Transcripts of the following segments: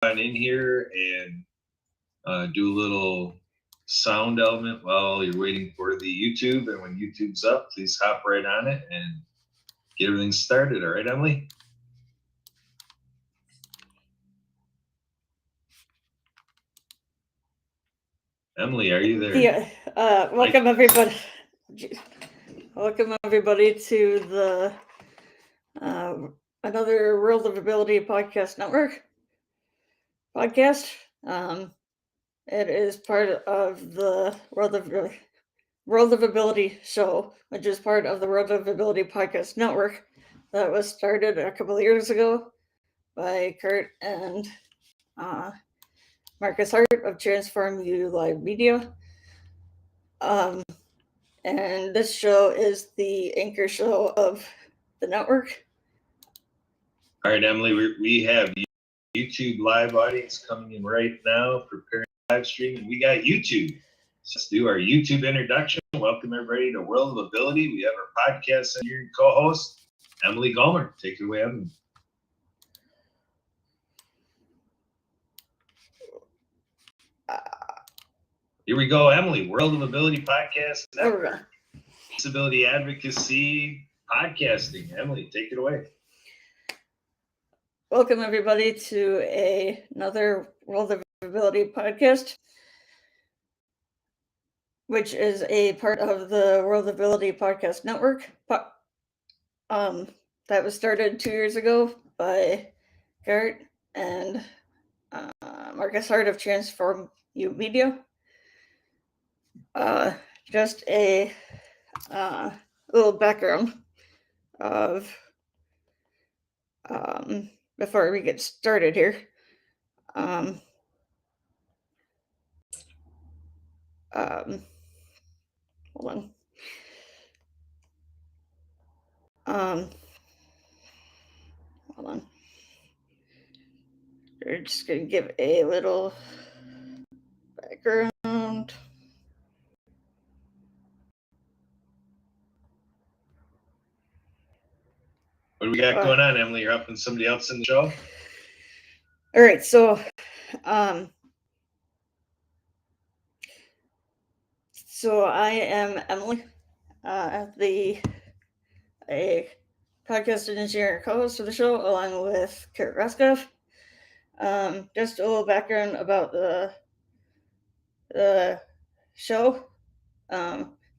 on in here and do a little sound element while you're waiting for the YouTube. And when YouTube's up, please hop right on it and get everything started. All right, Emily? Emily, are you there? Yeah. Welcome everybody. Welcome everybody to the another World of Ability Podcast Network podcast. It is part of the World of Ability show, which is part of the World of Ability Podcast Network that was started a couple of years ago by Kurt and Marcus Hart of Transform You Live Media. And this show is the anchor show of the network. All right, Emily, we have YouTube live audience coming in right now, preparing live stream, and we got YouTube. So let's do our YouTube introduction. Welcome everybody to World of Ability. We have our podcast and your co-host, Emily Gomer. Take it away, Emily. Here we go, Emily. World of Ability Podcast Network. Disability Advocacy Podcasting. Emily, take it away. Welcome everybody to another World of Ability podcast, which is a part of the World of Ability Podcast Network. That was started 2 years ago by Garrett and Marcus Hart of Transform You Media. Just a little background of before we get started here. Hold on. Hold on. We're just going to give a little background. What do we got going on, Emily? You're helping somebody else in the show? All right, so I am Emily, a podcast engineer and co-host of the show, along with Kurt Raskoff. Just a little background about the show.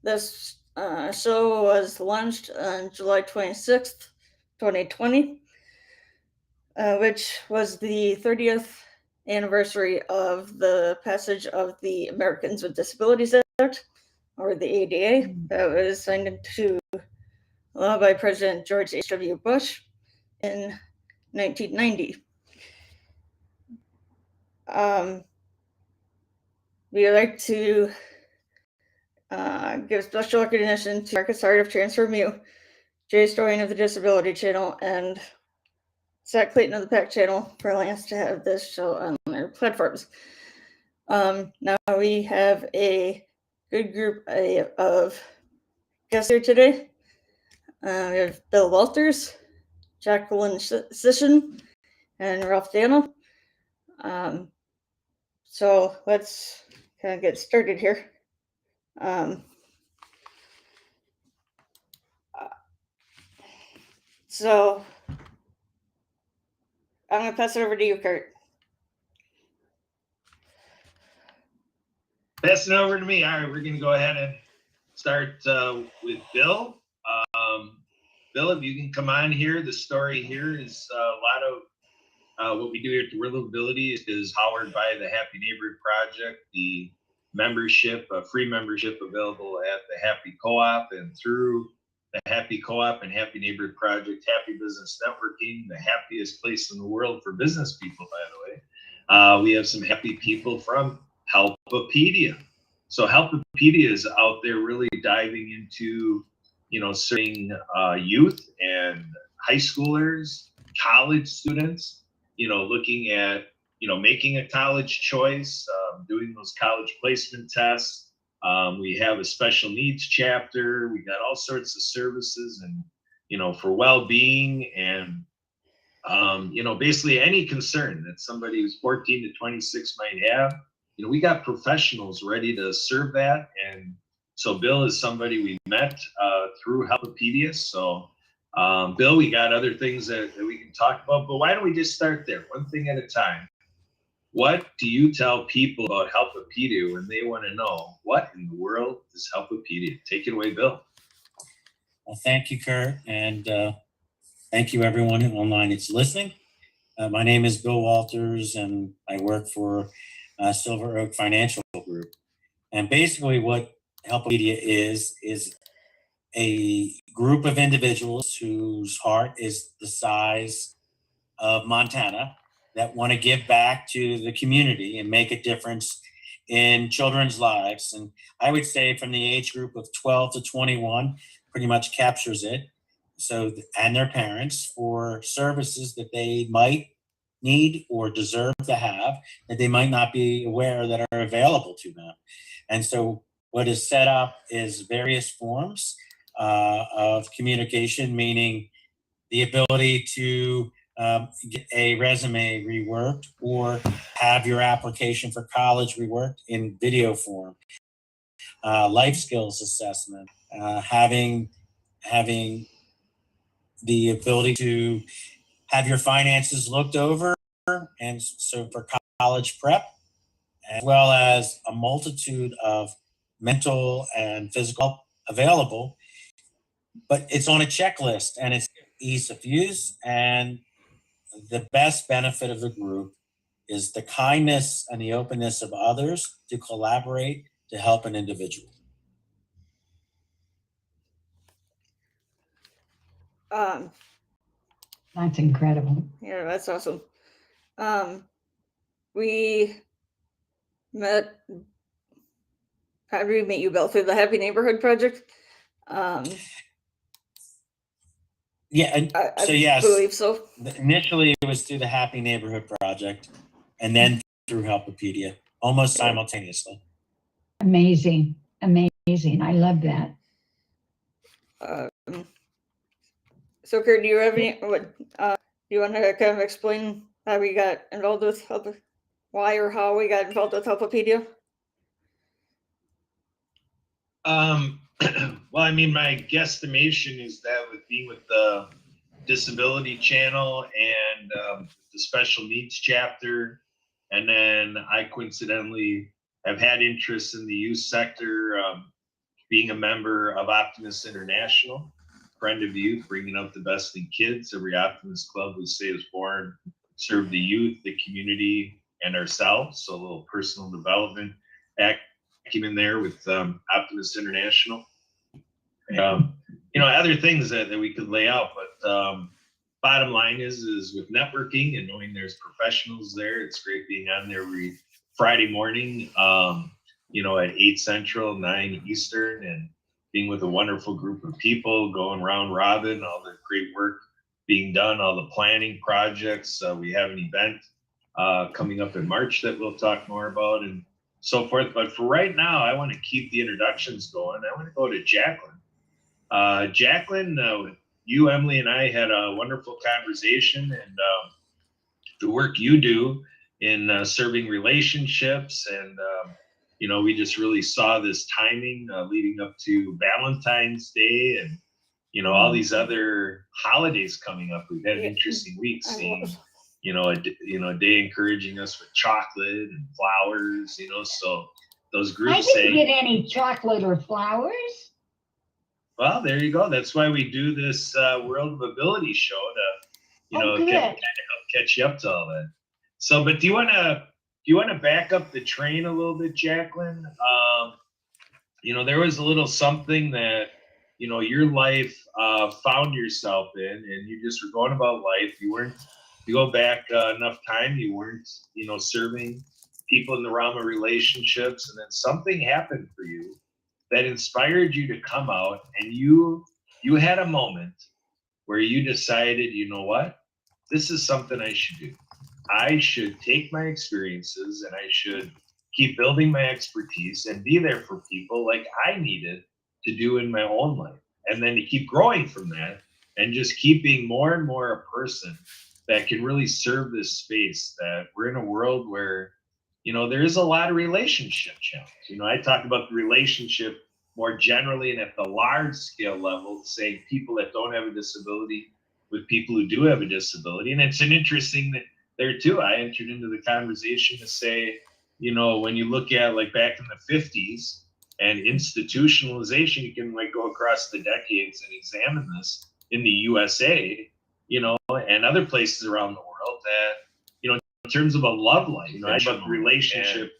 This show was launched on July 26th, 2020, which was the 30th anniversary of the passage of the Americans with Disabilities Act, or the ADA, that was signed into law by President George H.W. Bush in 1990. We would like to give special recognition to Marcus Hart of Transform You, Jay Stoyan of the Disability Channel, and Zach Clayton of the PAC Channel for allowing us to have this show on their platforms. Now we have a good group of guests here today. We have Bill Walters, Jacqueline Sisson, and Ralph Dano. So let's kind of get started here. So I'm going to pass it over to you, Kurt. Passing over to me. All right, we're going to go ahead and start with Bill. Bill, if you can come on here. The story here is a lot of what we do here at the World of Ability is powered by the Happy Neighborhood Project, the membership, free membership available at the Happy Co-op, and through the Happy Co-op and Happy Neighborhood Project, Happy Business Networking, the happiest place in the world for business people, by the way. We have some happy people from HELPipedia. So HELPipedia is out there really diving into, serving youth and high schoolers, college students, looking at, making a college choice, doing those college placement tests. We have a special needs chapter. We got all sorts of services and, for well-being and Basically any concern that somebody who's 14 to 26 might have, we got professionals ready to serve that. And so Bill is somebody we met through HELPipedia. So Bill, we got other things that we can talk about, but why don't we just start there, one thing at a time. What do you tell people about HELPipedia when they want to know what in the world is HELPipedia? Take it away, Bill. Well, thank you, Kurt, and thank you everyone online that's listening. My name is Bill Walters, and I work for Silver Oak Financial Group. And basically what HELPipedia is a group of individuals whose heart is the size of Montana that want to give back to the community and make a difference in children's lives. And I would say from the age group of 12 to 21 pretty much captures it. So, and their parents, for services that they might need or deserve to have that they might not be aware that are available to them. And so what is set up is various forms of communication, meaning the ability to get a resume reworked or have your application for college reworked in video form, life skills assessment, having the ability to have your finances looked over, and so for college prep, as well as a multitude of mental and physical available, but it's on a checklist and it's ease of use. And the best benefit of the group is the kindness and the openness of others to collaborate to help an individual. That's incredible. Yeah, that's awesome. We met, how did we meet you, Bill? Through the Happy Neighborhood Project? Yeah, I so yes, believe so. Initially it was through the Happy Neighborhood Project and then through HELPipedia, almost simultaneously. Amazing. Amazing. I love that. So Kurt, do you have any, do you want to kind of explain how we got involved with why or how we got involved with HELPipedia? Well, I mean, my guesstimation is that with being with the disability channel and the special needs chapter, and then I coincidentally have had interest in the youth sector, being a member of Optimist International, friend of youth, bringing up the best in kids. Every Optimist Club we say is born, serve the youth, the community, and ourselves. So a little personal development acumen there with Optimist International. Other things that we could lay out, but bottom line is with networking and knowing there's professionals there, it's great being on there every Friday morning, at 8 Central, 9 Eastern, and being with a wonderful group of people, going round robin, all the great work being done, all the planning projects. We have an event coming up in March that we'll talk more about and so forth. But for right now, I want to keep the introductions going. I want to go to Jacqueline. Jacqueline, you, Emily, and I had a wonderful conversation, and the work you do in serving relationships, and we just really saw this timing leading up to Valentine's Day, and all these other holidays coming up. We've had an interesting week seeing, a day encouraging us with chocolate and flowers, so those groups I didn't get any chocolate or flowers. Well, there you go. That's why we do this World of Ability show to, kind of help catch you up to all that. So, but do you want to back up the train a little bit, Jacqueline? There was a little something that, your life found yourself in, and you just were going about life. You go back enough time, you weren't, serving people in the realm of relationships, and then something happened for you that inspired you to come out, and you had a moment where you decided, you know what, this is something I should do. I should take my experiences and I should keep building my expertise and be there for people like I needed to do in my own life. And then to keep growing from that and just keep being more and more a person that can really serve this space. That we're in a world where, there is a lot of relationship challenge. I talk about the relationship more generally and at the large scale level, saying people that don't have a disability with people who do have a disability. And it's an interesting that there too, I entered into the conversation to say, when you look at like back in the 50s and institutionalization, you can like go across the decades and examine this in the USA, and other places around the world that, in terms of a love life, about the relationship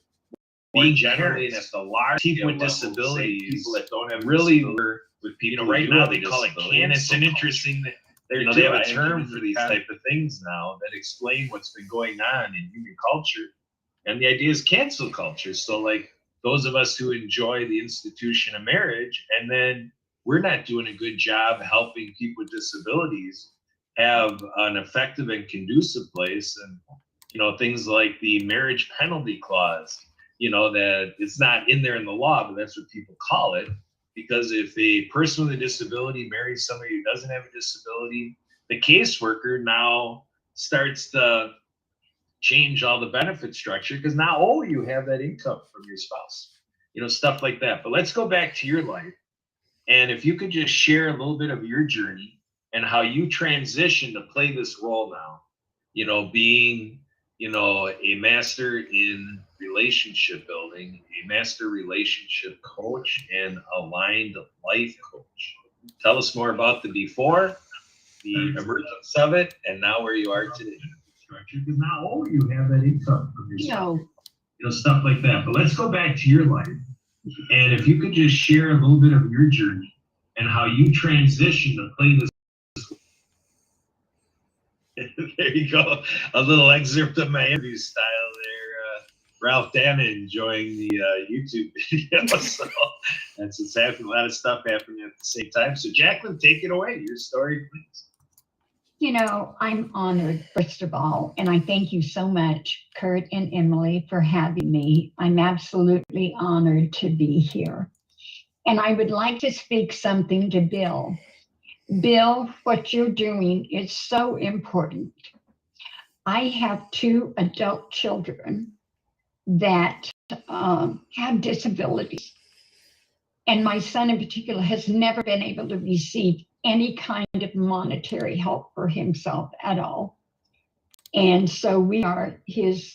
being generally and at the large people with disabilities, people that don't have really with people right now they call it cancel. And it's an interesting that they have a term for these type of things now that explain what's been going on in human culture. And the idea is cancel culture. So like those of us who enjoy the institution of marriage, and then we're not doing a good job helping people with disabilities have an effective and conducive place. And, things like the marriage penalty clause, that it's not in there in the law, but that's what people call it. Because if a person with a disability marries somebody who doesn't have a disability, the caseworker now starts to change all the benefit structure because now, you have that income from your spouse, stuff like that. But let's go back to your life. And if you could just share a little bit of your journey and how you transitioned to play this role now, being, a master in relationship building, a master relationship coach, and aligned life coach. Tell us more about the before, the emergence of it, and now where you are today. Because now, you have that income from yourself, stuff like that. But let's go back to your life. And if you could just share a little bit of your journey and how you transitioned to play this. There you go. A little excerpt of my interview style there. Ralph Dana enjoying the YouTube video. So that's what's happening. A lot of stuff happening at the same time. So Jacqueline, take it away. Your story, please. I'm honored, first of all, and I thank you so much, Kurt and Emily, for having me. I'm absolutely honored to be here. And I would like to speak something to Bill. Bill, what you're doing is so important. I have 2 adult children that have disabilities. And my son in particular has never been able to receive any kind of monetary help for himself at all. And so we are his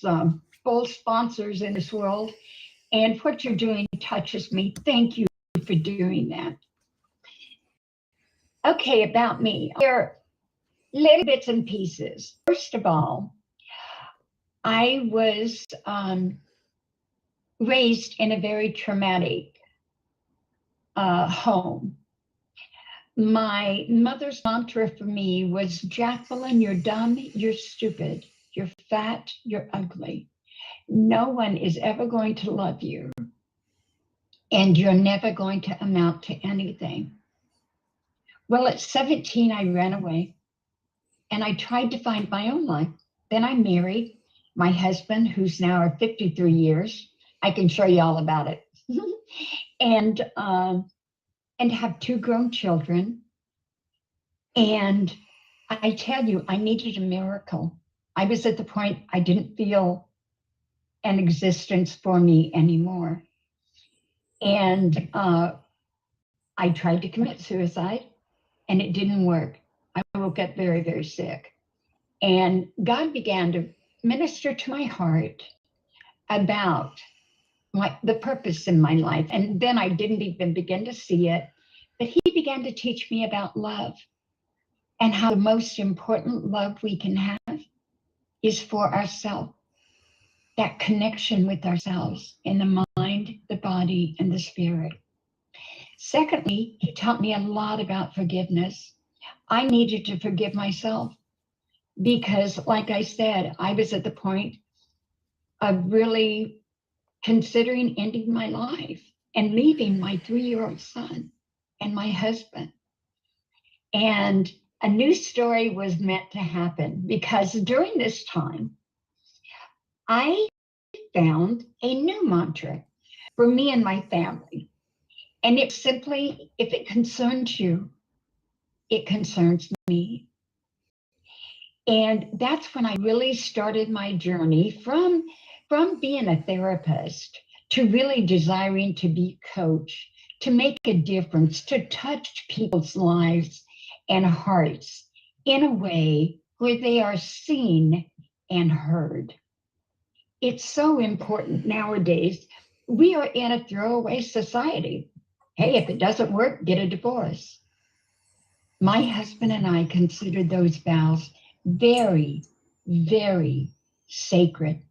full sponsors in this world. And what you're doing touches me. Thank you for doing that. Okay, about me. There are little bits and pieces. First of all, I was raised in a very traumatic home. My mother's mantra for me was, Jacqueline, you're dumb, you're stupid, you're fat, you're ugly. No one is ever going to love you, and you're never going to amount to anything. Well, at 17, I ran away, and I tried to find my own life. Then I married my husband, who's now 53 years. I can show you all about it. And have 2 grown children. And I tell you, I needed a miracle. I was at the point I didn't feel an existence for me anymore. And I tried to commit suicide, and it didn't work. I woke up very, very sick. And God began to minister to my heart about the purpose in my life. And then I didn't even begin to see it, but he began to teach me about love and how the most important love we can have is for ourselves, that connection with ourselves in the mind, the body, and the spirit. Secondly, he taught me a lot about forgiveness. I needed to forgive myself because, like I said, I was at the point of really considering ending my life and leaving my 3-year-old son and my husband. And a new story was meant to happen because during this time, I found a new mantra for me and my family. And it's simply, if it concerns you, it concerns me. And that's when I really started my journey from being a therapist to really desiring to be a coach, to make a difference, to touch people's lives and hearts in a way where they are seen and heard. It's so important nowadays. We are in a throwaway society. Hey, if it doesn't work, get a divorce. My husband and I considered those vows very, very sacred.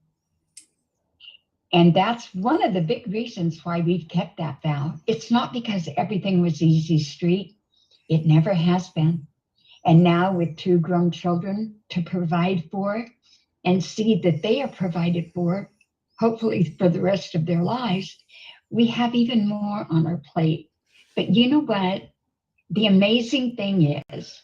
And that's one of the big reasons why we've kept that vow. It's not because everything was easy street. It never has been. And now with 2 grown children to provide for and see that they are provided for, hopefully for the rest of their lives, we have even more on our plate. But you know what? The amazing thing is,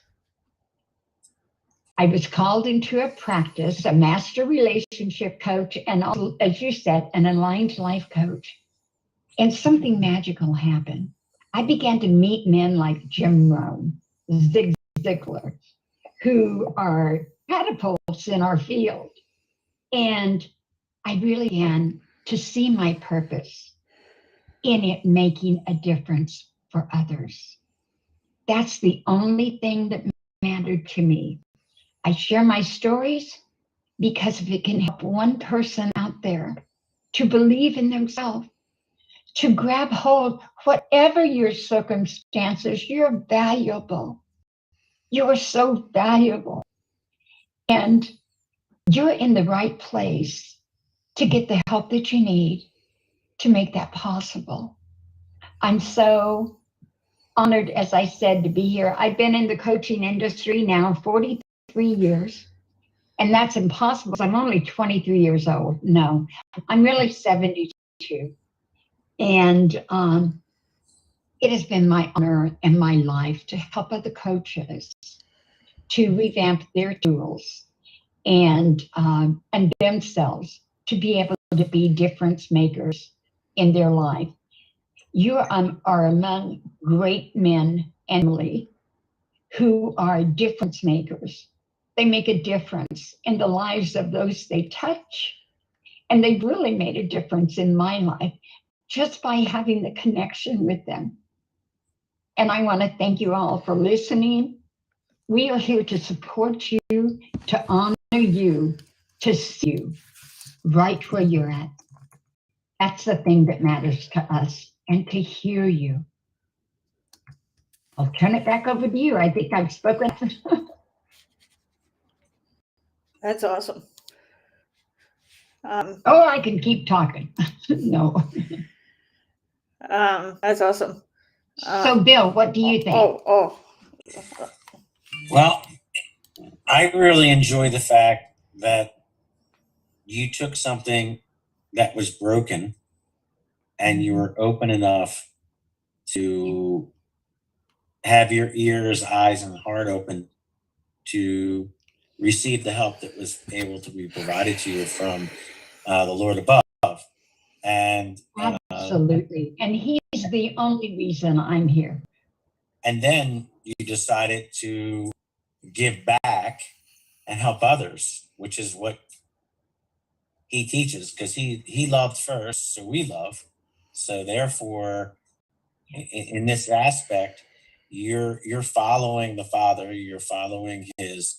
I was called into a practice, a master relationship coach, and also, as you said, an aligned life coach. And something magical happened. I began to meet men like Jim Rohn, Zig Ziglar, who are catapults in our field. And I really began to see my purpose in it making a difference for others. That's the only thing that mattered to me. I share my stories because if it can help one person out there to believe in themselves, to grab hold, whatever your circumstances, you're valuable. You are so valuable. And you're in the right place to get the help that you need to make that possible. I'm so honored, as I said, to be here. I've been in the coaching industry now 43 years. And that's impossible. I'm only 23 years old. No, I'm really 72. And it has been my honor and my life to help other coaches to revamp their tools and themselves to be able to be difference makers in their life. You are among great men and women who are difference makers. They make a difference in the lives of those they touch. And they've really made a difference in my life just by having the connection with them. And I want to thank you all for listening. We are here to support you, to honor you, to see you right where you're at. That's the thing that matters to us, and to hear you. I'll turn it back over to you. I think I've spoken. That's awesome. Oh, I can keep talking. No. That's awesome. So, Bill, what do you think? Well, I really enjoy the fact that you took something that was broken and you were open enough to have your ears, eyes, and heart open to receive the help that was able to be provided to you from the Lord above. And absolutely. And he's the only reason I'm here. And then you decided to give back and help others, which is what he teaches, because he loved first, so we love. So therefore, in this aspect, you're following the Father, you're following his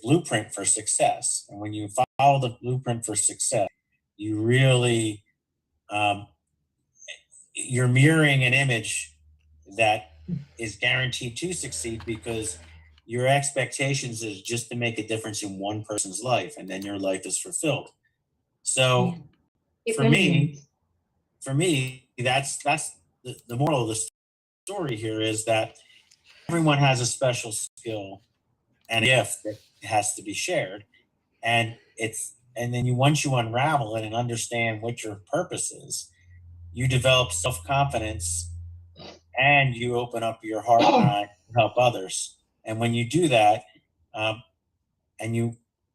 blueprint for success. And when you follow the blueprint for success, you really you're mirroring an image that is guaranteed to succeed, because your expectations is just to make a difference in one person's life, and then your life is fulfilled. So for me, that's the moral of the story here, is that everyone has a special skill and a gift that has to be shared. And then once you unravel it and understand what your purpose is, you develop self-confidence and you open up your heart and eye to help others. And when you do that,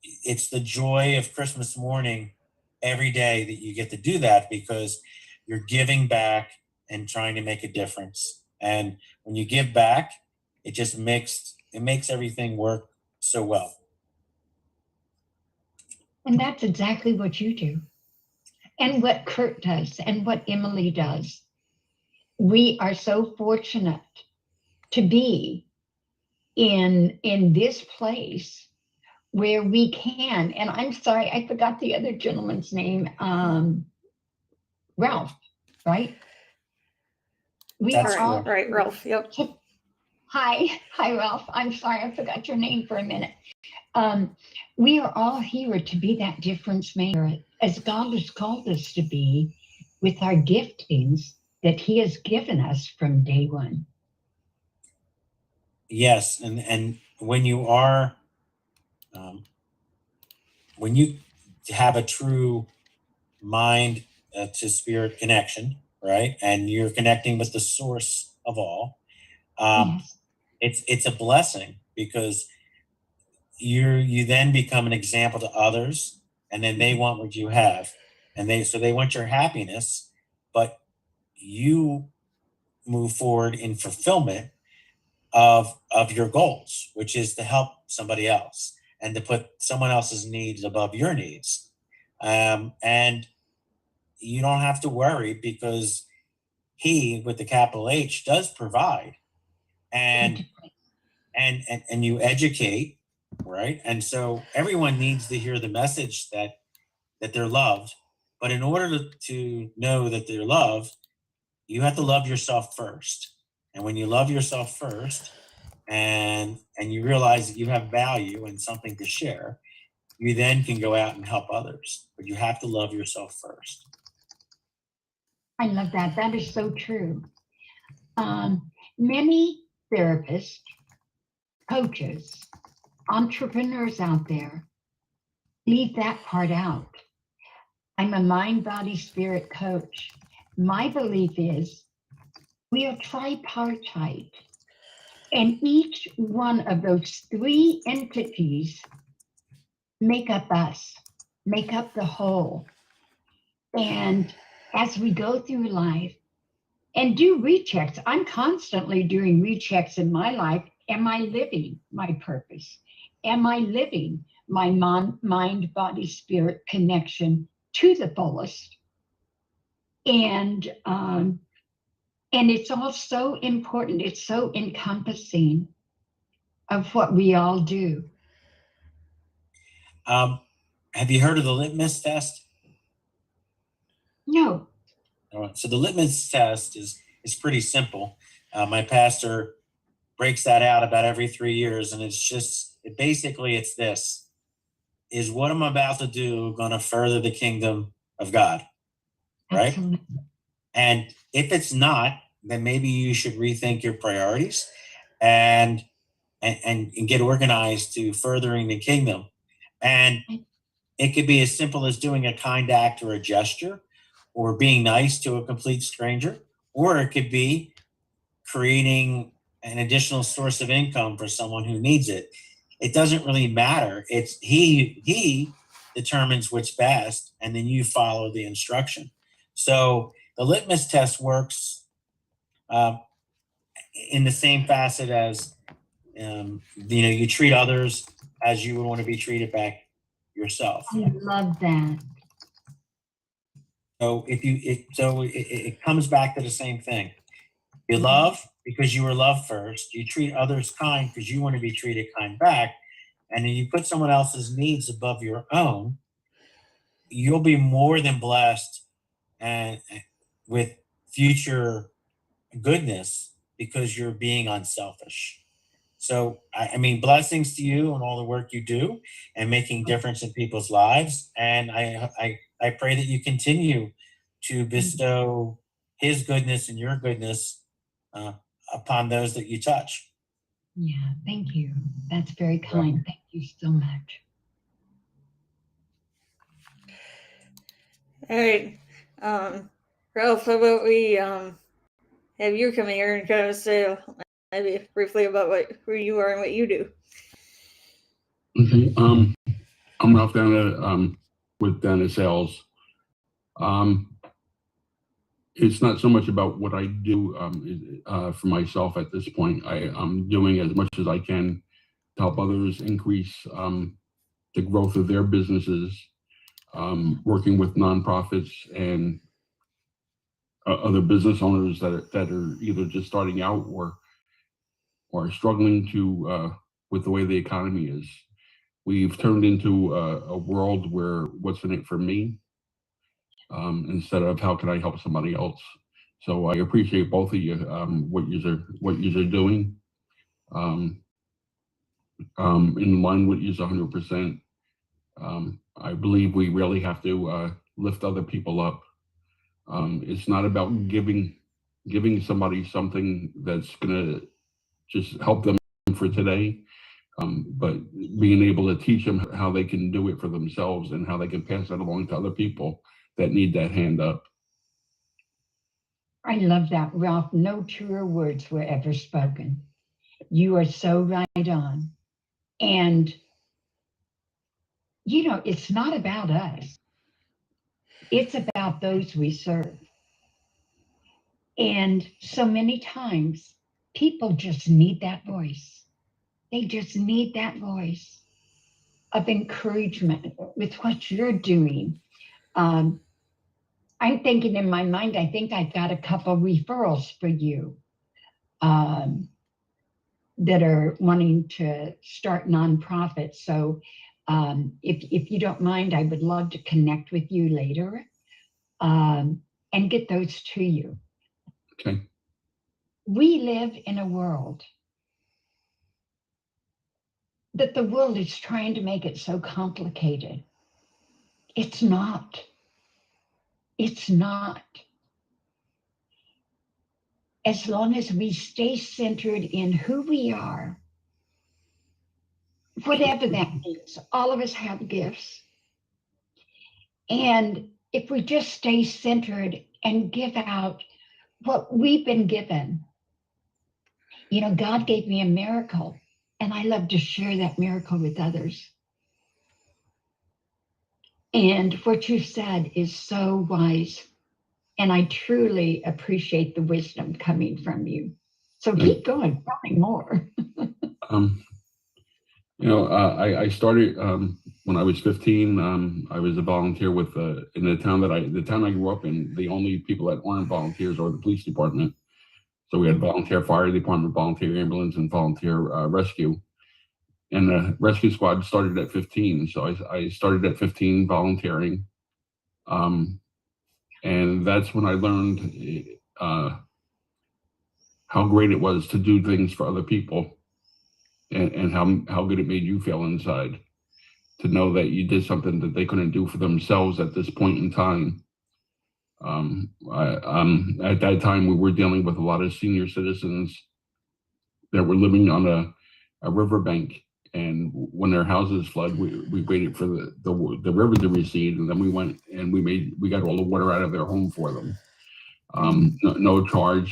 it's the joy of Christmas morning every day that you get to do that, because you're giving back and trying to make a difference. And when you give back, it just makes everything work so well. And that's exactly what you do. And what Kurt does and what Emily does. We are so fortunate to be in this place where we can, and I'm sorry, I forgot the other gentleman's name, Ralph, right? We That's are all Right, Ralph. Yep. Hi, Ralph. I'm sorry, I forgot your name for a minute. We are all here to be that difference maker, as God has called us to be, with our giftings that He has given us from day one. Yes, and when you are, when you have a true mind to spirit connection, right, and you're connecting with the source of all, Yes. it's a blessing, because you then become an example to others, and then they want what you have, and they want your happiness, but you move forward in fulfillment of your goals, which is to help somebody else and to put someone else's needs above your needs. And you don't have to worry, because He, with the capital H, does provide. And you educate, right? And so everyone needs to hear the message that they're loved. But in order to know that they're loved, you have to love yourself first. And when you love yourself first, and you realize that you have value and something to share, you then can go out and help others. But you have to love yourself first. I love that. That is so true. Many therapists, coaches, entrepreneurs out there leave that part out. I'm a mind, body, spirit coach. My belief is we are tripartite, and each one of those three entities make up us, make up the whole. And as we go through life and do rechecks, I'm constantly doing rechecks in my life. Am I living my purpose? Am I living my mind, body, spirit connection to the fullest? And it's all so important. It's so encompassing of what we all do. Have you heard of the litmus test? No. All right. So the litmus test is pretty simple. My pastor breaks that out about every 3 years, and basically it's this: is what I'm about to do going to further the kingdom of God, right? Absolutely. And if it's not, then maybe you should rethink your priorities and get organized to furthering the kingdom. And it could be as simple as doing a kind act or a gesture, or being nice to a complete stranger, or it could be creating an additional source of income for someone who needs it. It doesn't really matter. It's he determines what's best, and then you follow the instruction. So the litmus test works in the same facet as you treat others as you would want to be treated back yourself. I love that. So it comes back to the same thing. You love because you were loved first. You treat others kind because you want to be treated kind back. And then you put someone else's needs above your own. You'll be more than blessed and with future goodness, because you're being unselfish. So, I mean, blessings to you and all the work you do and making difference in people's lives. And I pray that you continue to bestow His goodness and your goodness upon those that you touch. Yeah, thank you. That's very kind. Thank you so much. All right. Ralph, how about we have you come here and kind of say maybe briefly about who you are and what you do. Okay. I'm Ralph Dana with Dana Sales. It's not so much about what I do for myself at this point. I'm doing as much as I can to help others increase the growth of their businesses working with nonprofits and other business owners that are either just starting out or are struggling to with the way the economy is. We've turned into a world where what's in it for me, instead of how can I help somebody else. So I appreciate both of you, what you're doing. In line with you 100%. I believe we really have to lift other people up. It's not about giving somebody something that's gonna just help them for today, but being able to teach them how they can do it for themselves and how they can pass that along to other people that need that hand up. I love that, Ralph. No truer words were ever spoken. You are so right on. And, you know, it's not about us. It's about those we serve. And so many times, people just need that voice. They just need that voice of encouragement with what you're doing. I'm thinking in my mind, I think I've got a couple referrals for you that are wanting to start nonprofits. So if you don't mind, I would love to connect with you later and get those to you. Okay. We live in a world that the world is trying to make it so complicated. It's not. It's not. As long as we stay centered in who we are, whatever that means, all of us have gifts. And if we just stay centered and give out what we've been given, you know, God gave me a miracle, and I love to share that miracle with others. And what you said is so wise. And I truly appreciate the wisdom coming from you. So keep going, tell me more. You know, I started when I was 15. I was a volunteer with in the town I grew up in. The only people that aren't volunteers are the police department. So we had volunteer fire department, volunteer ambulance, and volunteer rescue. And the rescue squad started at 15. So I started at 15 volunteering. And that's when I learned how great it was to do things for other people, and how good it made you feel inside to know that you did something that they couldn't do for themselves at this point in time. At that time, we were dealing with a lot of senior citizens that were living on a riverbank, and when their houses flood, we waited for the river to recede, and then we went and we got all the water out of their home for them. No charge.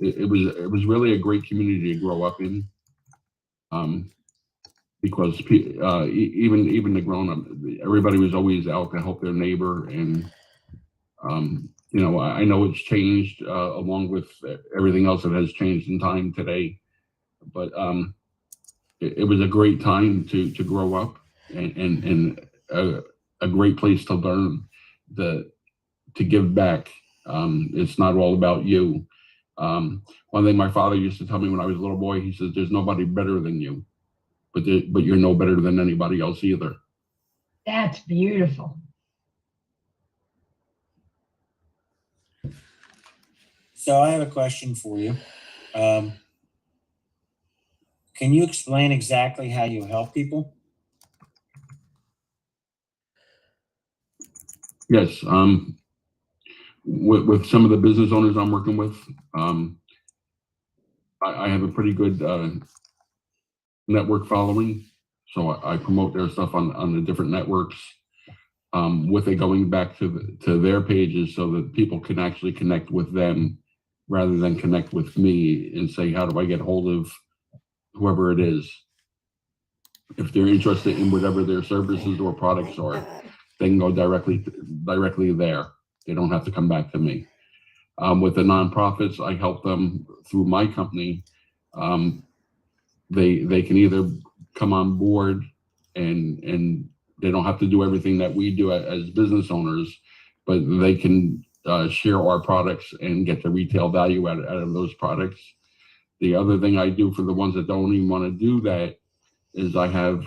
It was really a great community to grow up in, because even the grown up, everybody was always out to help their neighbor. And you know, I know it's changed along with everything else that has changed in time today, but it was a great time to grow up, and a great place to learn to give back. It's not all about you. One thing my father used to tell me when I was a little boy, he says, "There's nobody better than you, but you're no better than anybody else either." That's beautiful. So I have a question for you. Can you explain exactly how you help people? Yes. With some of the business owners I'm working with, I have a pretty good network following, so I promote their stuff on the different networks, with it going back to their pages so that people can actually connect with them rather than connect with me and say, how do I get hold of whoever it is? If they're interested in whatever their services or products are, they can go directly there. They don't have to come back to me. With the nonprofits, I help them through my company. They can either come on board and They don't have to do everything that we do as business owners, but they can share our products and get the retail value out of those products. The other thing I do for the ones that don't even want to do that is I have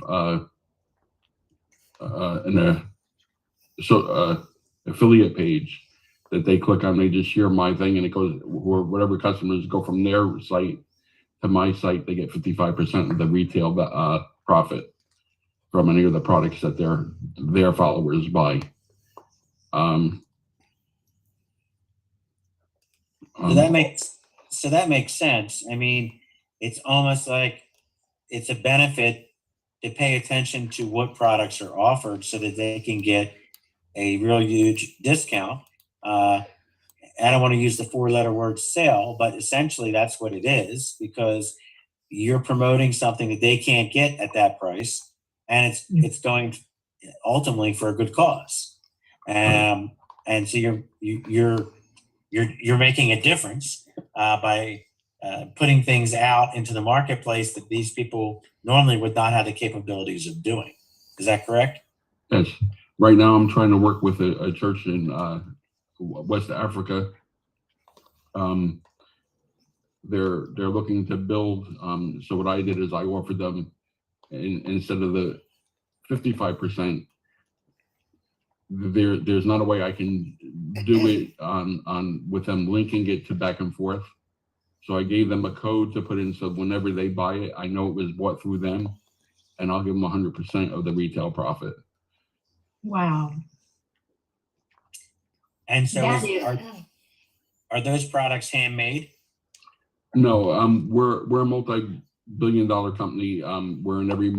affiliate page that they click on. They just share my thing, and it goes, whatever customers go from their site to my site, they get 55% of the retail profit from any of the products that their followers buy. So that makes sense. I mean, it's almost like it's a benefit to pay attention to what products are offered so that they can get a real huge discount. I don't want to use the 4-letter word sale, but essentially that's what it is, because you're promoting something that they can't get at that price, and it's going ultimately for a good cause. And so you're making a difference by putting things out into the marketplace that these people normally would not have the capabilities of doing. Is that correct? Yes. Right now, I'm trying to work with a church in West Africa. They're looking to build. So what I did is I offered them, instead of the 55%, there's not a way I can do it on with them linking it to back and forth. So I gave them a code to put in, so whenever they buy it, I know it was bought through them, and I'll give them 100% of the retail profit. Wow. And so That are those products handmade? No, we're a multi-billion-dollar company. We're in every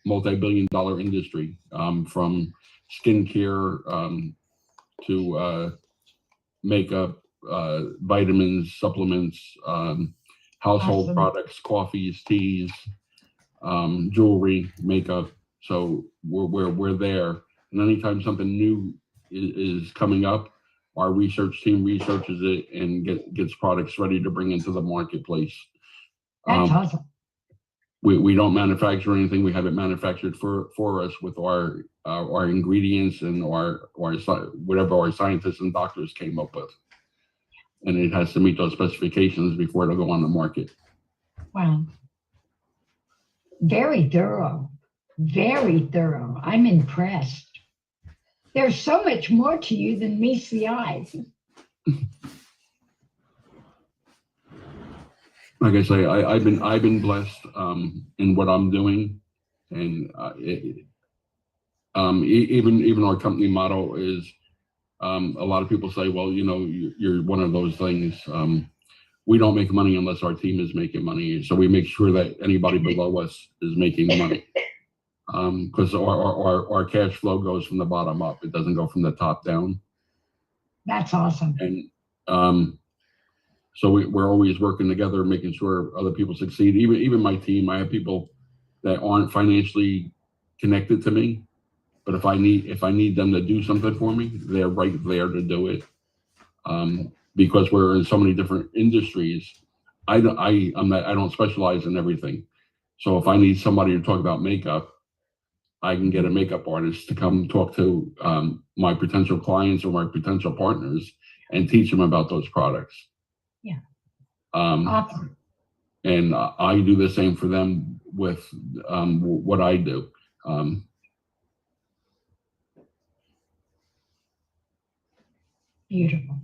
multi-billion-dollar industry, from skincare to makeup, vitamins, supplements, household Awesome. products, coffees, teas, jewelry, makeup. So we're there. And anytime something new is coming up, our research team researches it and gets products ready to bring into the marketplace. That's awesome. We don't manufacture anything. We have it manufactured for us with our ingredients and our whatever our scientists and doctors came up with. And it has to meet those specifications before it'll go on the market. Wow. Very thorough. Very thorough. I'm impressed. There's so much more to you than meets the eye. Like I say, I've been blessed in what I'm doing, and even our company motto is, a lot of people say, well, you know, you're one of those things. We don't make money unless our team is making money, so we make sure that anybody below us is making money, because our cash flow goes from the bottom up. It doesn't go from the top down. That's awesome. And so we're always working together, making sure other people succeed. Even my team, I have people that aren't financially connected to me, but if I need them to do something for me, they're right there to do it. Because we're in so many different industries, I don't specialize in everything. So if I need somebody to talk about makeup, I can get a makeup artist to come talk to my potential clients or my potential partners and teach them about those products. Yeah. Awesome. And I do the same for them with what I do. Beautiful.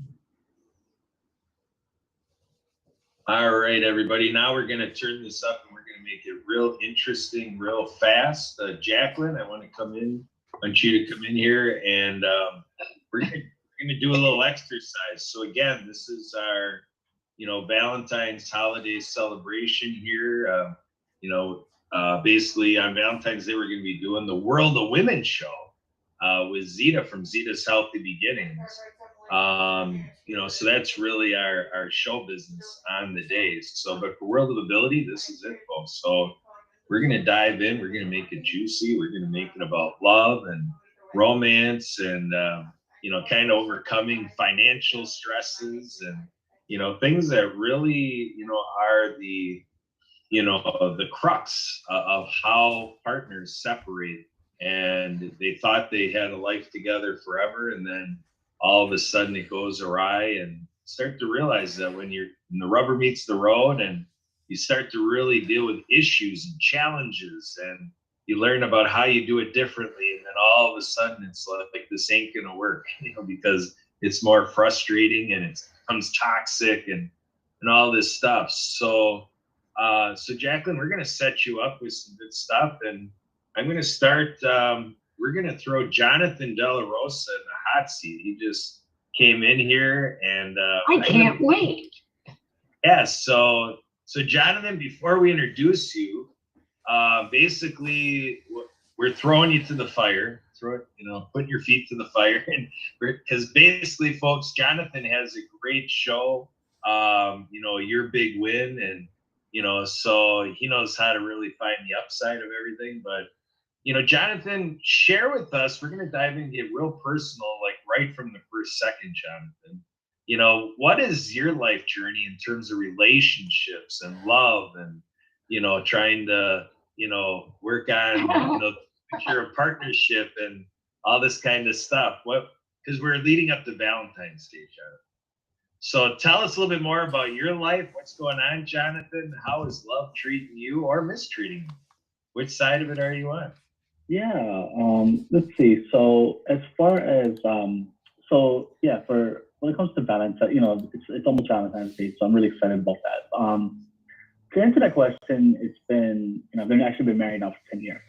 All right, everybody. Now we're going to turn this up and we're going to make it real interesting, real fast. Jacqueline, I want you to come in here, and we're going to do a little exercise. So again, this is our, Valentine's holiday celebration here. Basically on Valentine's Day, we're going to be doing the World of Women show with Zita from Zita's Healthy Beginnings. So that's really our show business on the days. So, but for World of Ability, this is it, folks. So we're going to dive in. We're going to make it juicy. We're going to make it about love and romance and, kind of overcoming financial stresses and, things that really, are the crux of how partners separate and they thought they had a life together forever, and then all of a sudden it goes awry, and start to realize that when the rubber meets the road and you start to really deal with issues and challenges, and you learn about how you do it differently, and then all of a sudden it's like this ain't gonna work, because it's more frustrating and it becomes toxic and all this stuff. So Jacqueline, we're gonna set you up with some good stuff, and I'm gonna start. We're gonna throw Jonathan De La Rosa in the hot seat. He just came in here, and I can't wait. yeah. So Jonathan, before we introduce you, basically we're throwing you to the fire. Putting your feet to the fire, and because basically, folks, Jonathan has a great show. Your big win, and so he knows how to really find the upside of everything. But Jonathan, share with us. We're going to dive in, get real personal, like right from the first second, Jonathan. What is your life journey in terms of relationships and love, and trying to work on secure a partnership and all this kind of stuff. Because we're leading up to Valentine's Day, Jonathan. So tell us a little bit more about your life. What's going on, Jonathan? How is love treating you or mistreating you? Which side of it are you on? Yeah, let's see. So as far as for when it comes to Valentine's, it's almost Valentine's Day, so I'm really excited about that. To answer that question, it's been I've actually been married now for 10 years.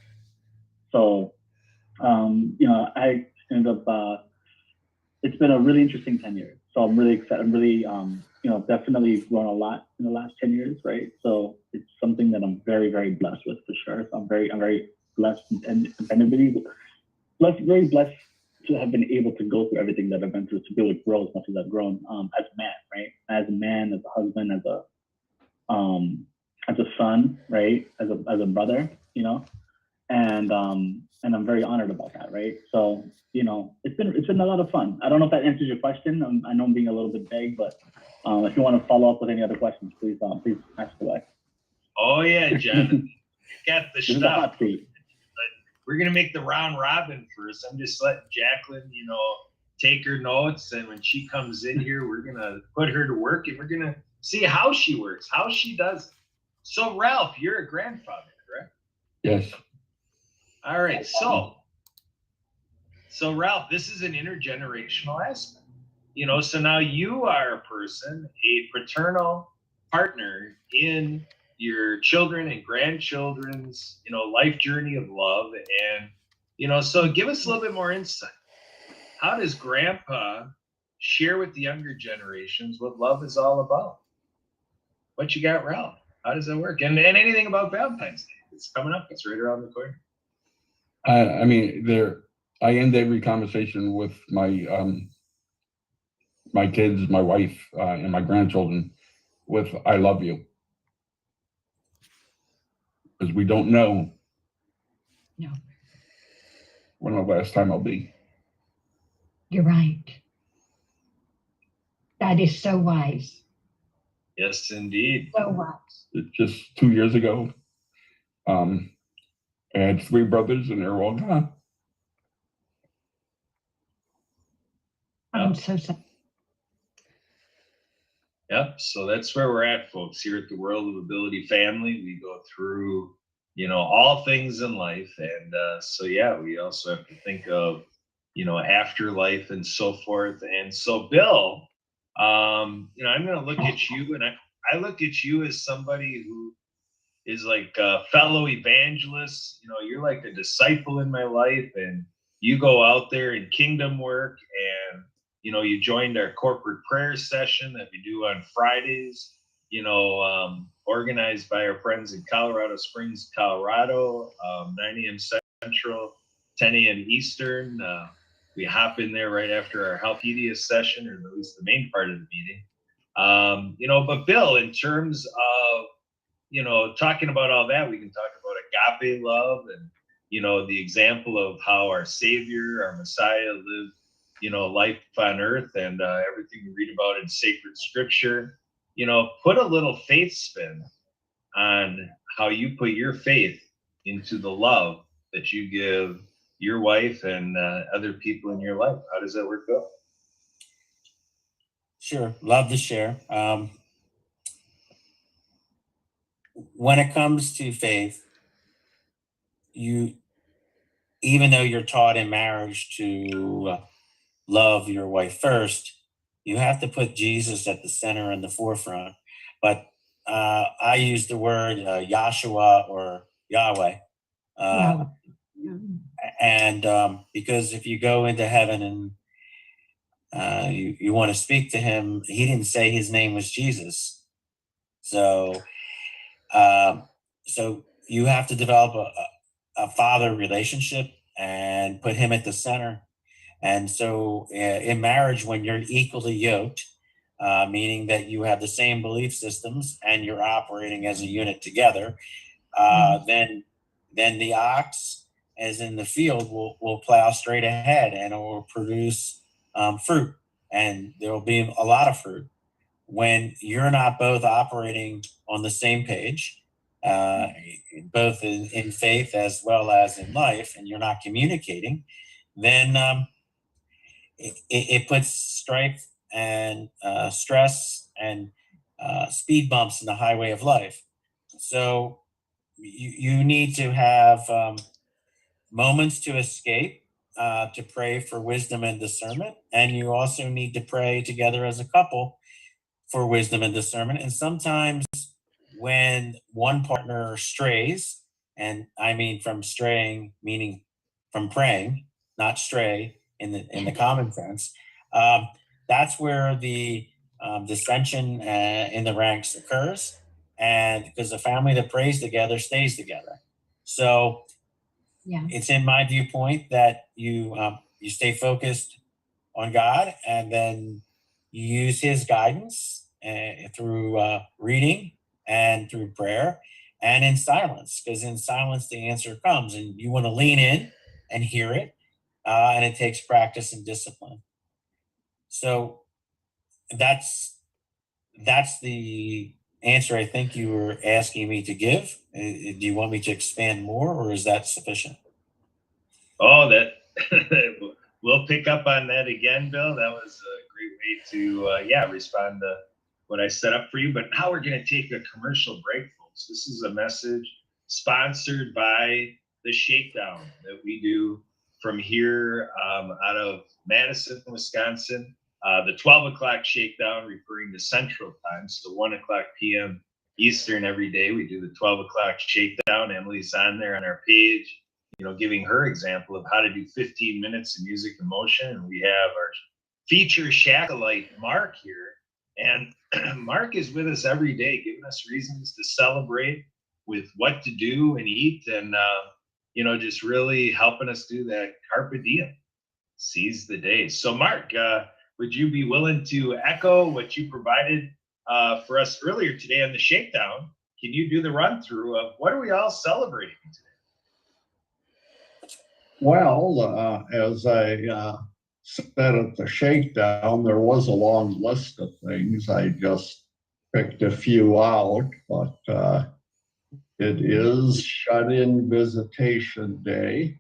So I ended up it's been a really interesting 10 years. So I'm really excited. I'm really definitely grown a lot in the last 10 years, right? So it's something that I'm very, very blessed with, for sure. So I'm very blessed and very blessed to have been able to go through everything that I've been through, to be able to grow as much as I've grown as a man, right? As a man, as a husband, as a son, right? As a brother, and I'm very honored about that, right? So it's been a lot of fun. I don't know if that answers your question. I know I'm being a little bit vague, but if you want to follow up with any other questions, please ask away. Oh yeah, Jonathan, you got the stuff. We're gonna make the round robin first. I'm just letting Jacqueline, take her notes, and when she comes in here, we're gonna put her to work, and we're gonna see how she works, how she does it. So Ralph, you're a grandfather, correct? Yes. All right, so Ralph, this is an intergenerational aspect. So now you are a person, a paternal partner in your children and grandchildren's, life journey of love. And, so give us a little bit more insight. How does Grandpa share with the younger generations what love is all about? What you got, Ralph? How does that work? And anything about Valentine's Day? It's coming up. It's right around the corner. I end every conversation with my my kids, my wife, and my grandchildren with "I love you," because we don't know when the last time I'll be. You're right. That is so wise. Yes, indeed. So wise. Just 2 years ago, I had 3 brothers, and they're all gone. I'm so sorry. Yep. So that's where we're at, folks. Here at the World of Ability family, we go through, all things in life. And so, yeah, we also have to think of, afterlife and so forth. And so, Bill, I'm going to look at you, and I look at you as somebody who is like a fellow evangelist. You're like a disciple in my life, and you go out there in kingdom work, and you joined our corporate prayer session that we do on Fridays, organized by our friends in Colorado Springs, Colorado, 9 a.m. Central, 10 a.m. Eastern. We hop in there right after our HELPipedia session, or at least the main part of the meeting. But Bill, in terms of, talking about all that, we can talk about agape love and, the example of how our Savior, our Messiah lived, life on earth, and everything we read about in sacred scripture. Put a little faith spin on how you put your faith into the love that you give your wife and other people in your life? How does that work out? Sure, love to share. When it comes to faith, even though you're taught in marriage to love your wife first, you have to put Jesus at the center and the forefront. But I use the word Yahshua or Yahweh. Yeah. And because if you go into heaven and you want to speak to him, he didn't say his name was Jesus. So so you have to develop a father relationship and put him at the center. And so in marriage, when you're equally yoked, meaning that you have the same belief systems and you're operating as a unit together, then the ox, as in the field, will plow straight ahead and it will produce fruit, and there will be a lot of fruit. When you're not both operating on the same page, both in faith as well as in life, and you're not communicating, then it puts strife and stress and speed bumps in the highway of life. So you need to have moments to escape, to pray for wisdom and discernment. And you also need to pray together as a couple for wisdom and discernment. And sometimes when one partner strays, and I mean from straying, meaning from praying, not stray in the common sense, that's where the dissension in the ranks occurs. And because the family that prays together stays together. So Yeah. it's in my viewpoint that you stay focused on God, and then you use His guidance through reading and through prayer and in silence, because in silence the answer comes, and you want to lean in and hear it, and it takes practice and discipline. So that's the answer I think you were asking me to give. Do you want me to expand more, or is that sufficient? Oh, that we'll pick up on that again, Bill. That was a great way to respond to what I set up for you. But now we're going to take a commercial break, folks. This is a message sponsored by the Shakedown that we do from here out of Madison, Wisconsin. The 12 o'clock Shakedown, referring to Central Time, so 1 o'clock p.m. Eastern every day. We do the 12 o'clock Shakedown. Emily's on there on our page, giving her example of how to do 15 minutes of music and motion. And we have our feature Shackalite, Mark, here. And Mark is with us every day, giving us reasons to celebrate with what to do and eat, and, just really helping us do that carpe diem, seize the day. So Mark, would you be willing to echo what you provided for us earlier today on the Shakedown? Can you do the run through of what are we all celebrating today? Well, as I said at the Shakedown, there was a long list of things. I just picked a few out, but it is Shut-in Visitation Day.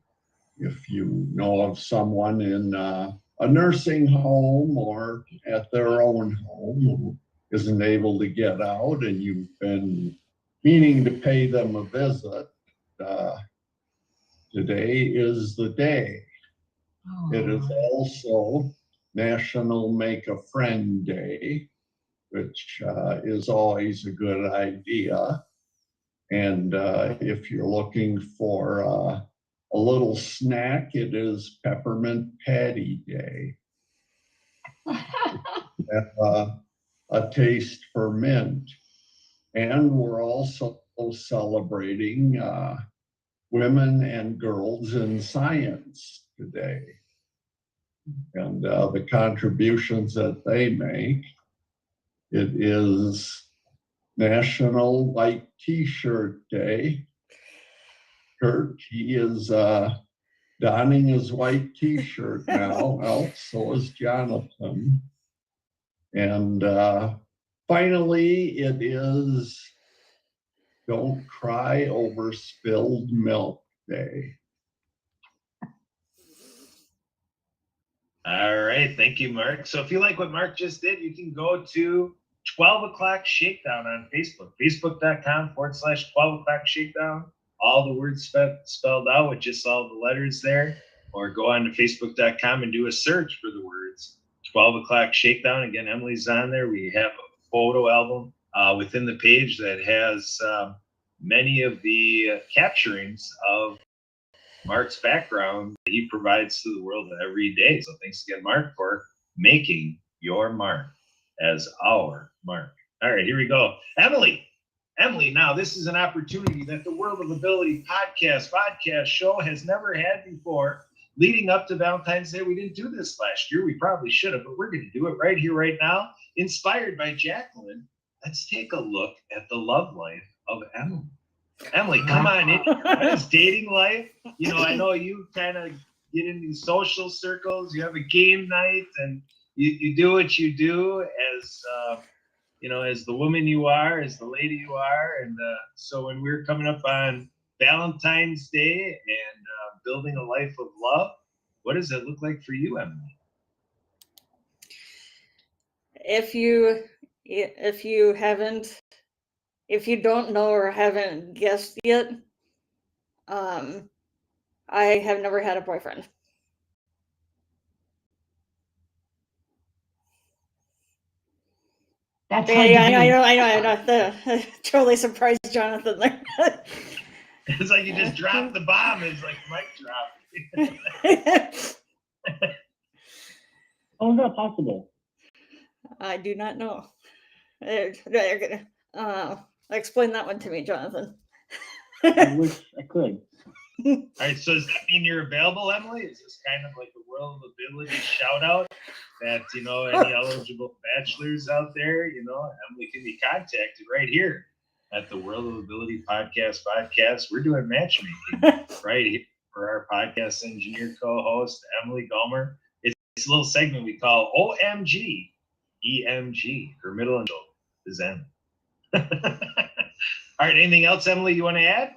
If you know of someone in a nursing home or at their own home who isn't able to get out and you've been meaning to pay them a visit, today is the day. Oh. It is also National Make a Friend Day, which is always a good idea. And if you're looking for a little snack, it is Peppermint Patty Day. Have a taste for mint. And we're also celebrating women and girls in science today, and the contributions that they make. It is National White T-Shirt Day. Kurt, he is donning his white T-shirt now. Well, so is Jonathan. And finally, it is Don't Cry Over Spilled Milk Day. All right, thank you, Mark. So if you like what Mark just did, you can go to 12 o'clock shakedown on Facebook, facebook.com/12 o'clock shakedown. All the words spelled out with just all the letters there, or go on to facebook.com and do a search for the words 12 o'clock shakedown. Again, Emily's on there. We have a photo album within the page that has many of the capturings of Mark's background that he provides to the world every day. So thanks again, Mark, for making your mark as our mark. All right, here we go. Emily, now this is an opportunity that the World of Ability podcast show has never had before. Leading up to Valentine's Day, we didn't do this last year. We probably should have, but we're going to do it right here, right now. Inspired by Jacqueline, let's take a look at the love life of Emily. Emily, come on in. What is dating life? You know, I know you kind of get in these social circles. You have a game night, and you do what you do as as the woman you are, as the lady you are. And so when we're coming up on Valentine's Day and building a life of love, what does it look like for you, Emily? If you don't know or haven't guessed yet, I have never had a boyfriend. That's hard to I know. Totally surprised Jonathan there. It's like you just dropped the bomb. It's like mic drop. How is that possible? I do not know. Explain that one to me, Jonathan. I wish I could. All right, so does that mean you're available, Emily? Is this kind of like a World of Ability shout out that, any eligible bachelors out there, Emily can be contacted right here at the World of Ability podcast. We're doing matchmaking right here for our podcast engineer co-host, Emily Gomer. It's a little segment we call OMG EMG. Her middle initial is M. All right, anything else, Emily, you want to add?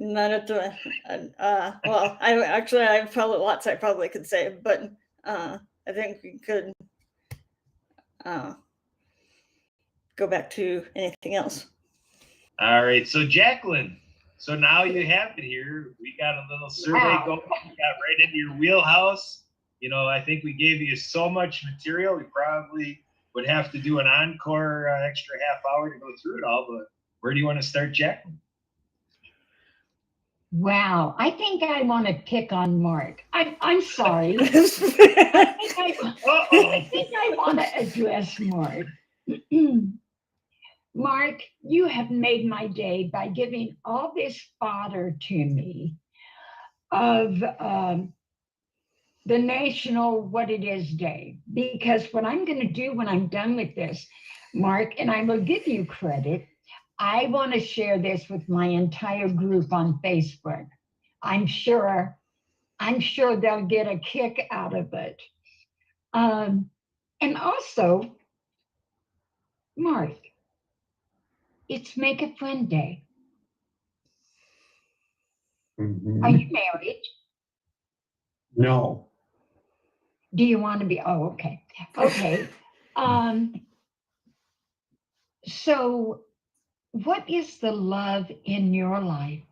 None at the well, I probably lots I probably could say, but I think we could go back to anything else. All right, so Jacqueline, so now you have it here. We got a little survey going. We got right into your wheelhouse. I think we gave you so much material. We probably would have to do an encore extra half hour to go through it all. But where do you want to start, Jacqueline? Wow, I think I want to pick on Mark. I'm sorry. I think I want to address Mark. Mark, you have made my day by giving all this fodder to me of the National What It Is Day. Because what I'm going to do when I'm done with this, Mark, and I will give you credit, I want to share this with my entire group on Facebook. I'm sure they'll get a kick out of it. And also, Mark, it's Make a Friend Day. Mhm. Are you married? No. Do you want to be? Oh, okay. Okay. So what is the love in your life?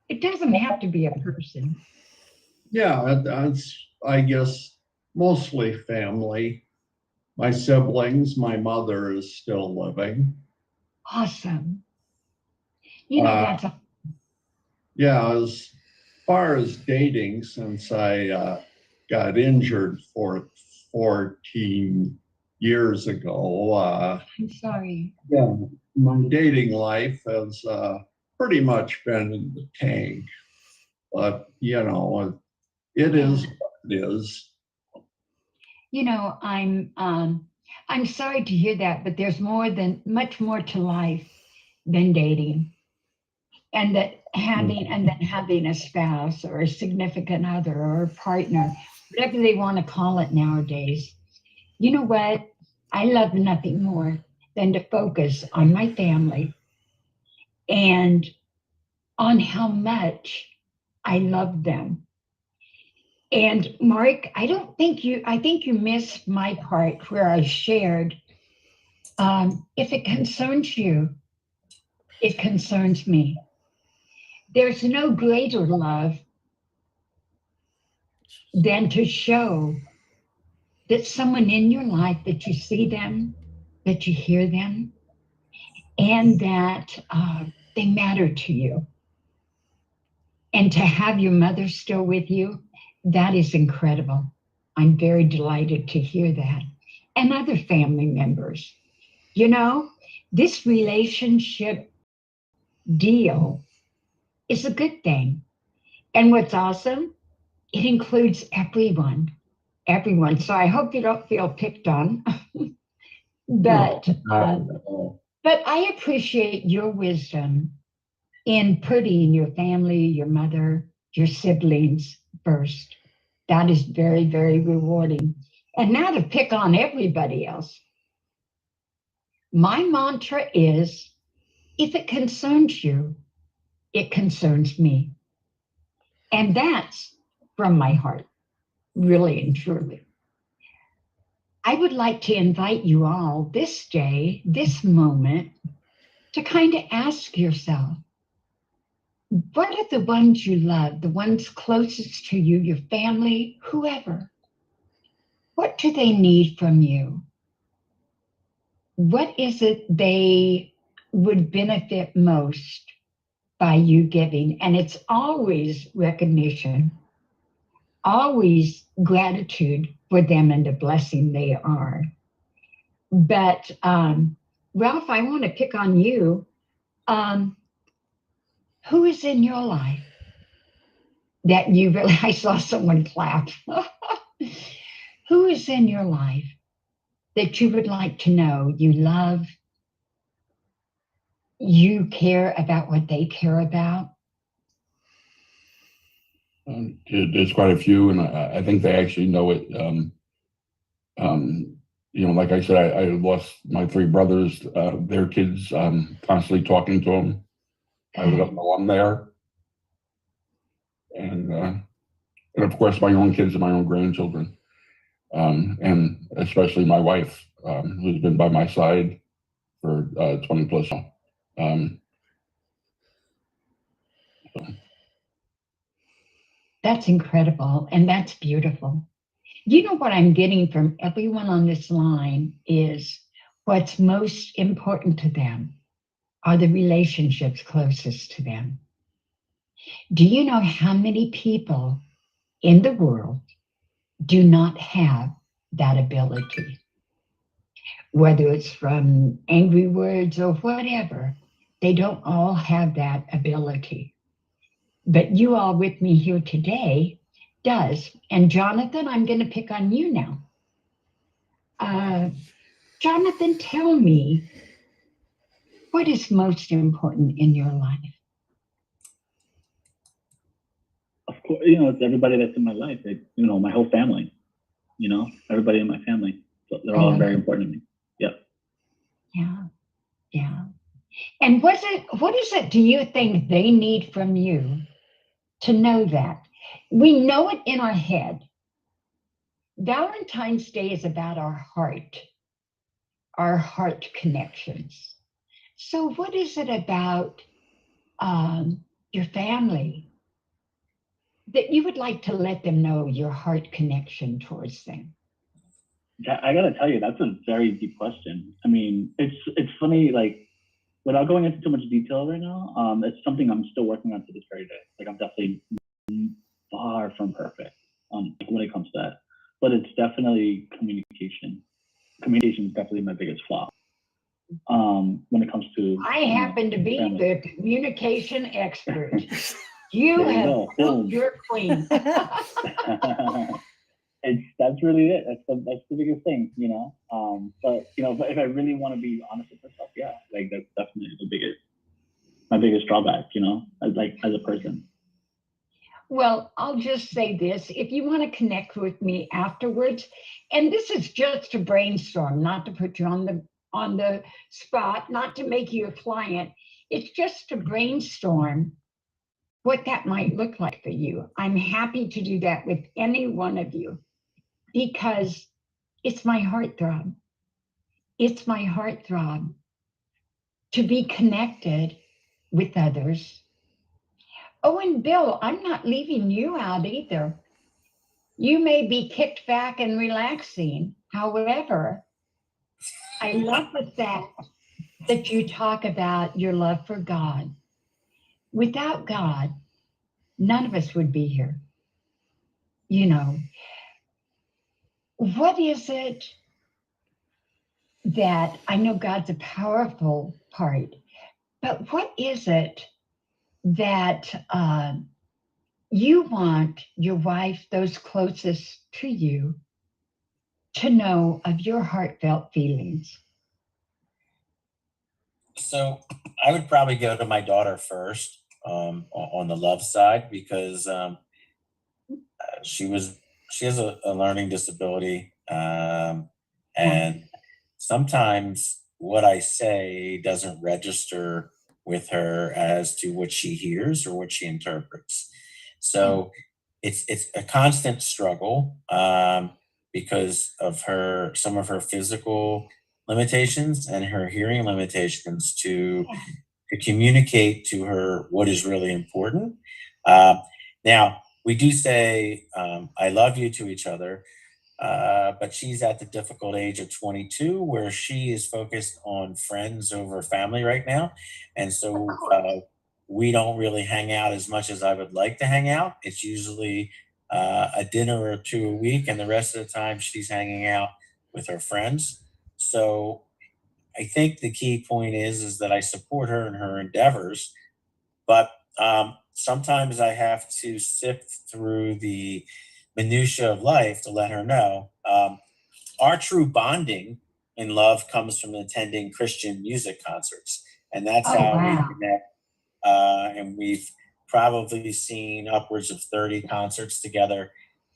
It doesn't have to be a person. Yeah, that's, I guess, mostly family. My siblings, my mother is still living. Awesome. That's Yeah, as far as dating, since I got injured 14 years ago, I'm sorry. yeah, my dating life has pretty much been in the tank. But, it is what it is. I'm sorry to hear that, but there's much more to life than dating. And then having a spouse or a significant other or a partner, whatever they want to call it nowadays. You know what? I love nothing more than to focus on my family and on how much I love them. And Mark, I think you missed my part where I shared, if it concerns you, it concerns me. There's no greater love than to show that someone in your life, that you see them, that you hear them, and that they matter to you. And to have your mother still with you, that is incredible. I'm very delighted to hear that. And other family members. You know, this relationship deal is a good thing. And what's awesome, it includes everyone. Everyone. So I hope you don't feel picked on. But I appreciate your wisdom in putting your family, your mother, your siblings first. That is very, very rewarding. And now to pick on everybody else. My mantra is, if it concerns you, it concerns me. And that's from my heart, really and truly. I would like to invite you all this day, this moment, to kind of ask yourself, what are the ones you love, the ones closest to you, your family, whoever? What do they need from you? What is it they would benefit most by you giving? And it's always recognition, always gratitude for them and the blessing they are. But Ralph, I want to pick on you. Who is in your life that you really, I saw someone clap. Who is in your life that you would like to know you love, you care about what they care about? There's quite a few, and I think they actually know it. You know, like I said, I lost my three brothers, their kids, constantly talking to them. I let them know I'm there. And of course, my own kids and my own grandchildren. And especially my wife, who's been by my side for 20 plus now. That's incredible, and that's beautiful. You know what I'm getting from everyone on this line is what's most important to them are the relationships closest to them. Do you know how many people in the world do not have that ability? Whether it's from angry words or whatever, they don't all have that ability. But you all with me here today does. And Jonathan, I'm going to pick on you now. Jonathan, tell me, what is most important in your life? Of course, you know, it's everybody that's in my life. You know, my whole family. You know, everybody in my family. So they're all very important to me. Yeah. Yeah. Yeah. And what is it do you think they need from you to know that? We know it in our head. Valentine's Day is about our heart connections. So what is it about your family that you would like to let them know your heart connection towards them? I gotta tell you, that's a very deep question. I mean, it's funny, like, without going into too much detail right now, it's something I'm still working on to this very day. Like, I'm definitely far from perfect when it comes to that. But it's definitely communication. Communication is definitely my biggest flaw. When it comes to I happen to be family. the communication expert. You There you have go. built Boom. your queen. That's really it. That's the biggest thing, you know. But you know, if I really want to be honest with myself, yeah, like that's definitely my biggest drawback, you know, as a person. Well, I'll just say this. If you want to connect with me afterwards, and this is just to brainstorm, not to put you on the spot, not to make you a client. It's just to brainstorm what that might look like for you. I'm happy to do that with any one of you because it's my heartthrob. It's my heartthrob to be connected with others. Oh, and Bill, I'm not leaving you out either. You may be kicked back and relaxing. However, I love the fact that you talk about your love for God. Without God, none of us would be here. You know, what is it that I know God's a powerful part, but what is it that you want your wife, those closest to you, to know of your heartfelt feelings? So I would probably go to my daughter first on the love side because she has a learning disability, and sometimes what I say doesn't register with her as to what she hears or what she interprets. So it's a constant struggle because of some of her physical limitations and her hearing limitations to communicate to her what is really important. Now, we do say I love you to each other, but she's at the difficult age of 22 where she is focused on friends over family right now. And so we don't really hang out as much as I would like to hang out. It's usually a dinner or two a week, and the rest of the time she's hanging out with her friends. So I think the key point is that I support her in her endeavors, but sometimes I have to sift through the minutia of life to let her know. Our true bonding in love comes from attending Christian music concerts, and that's how we connect. And we've probably seen upwards of 30 concerts together.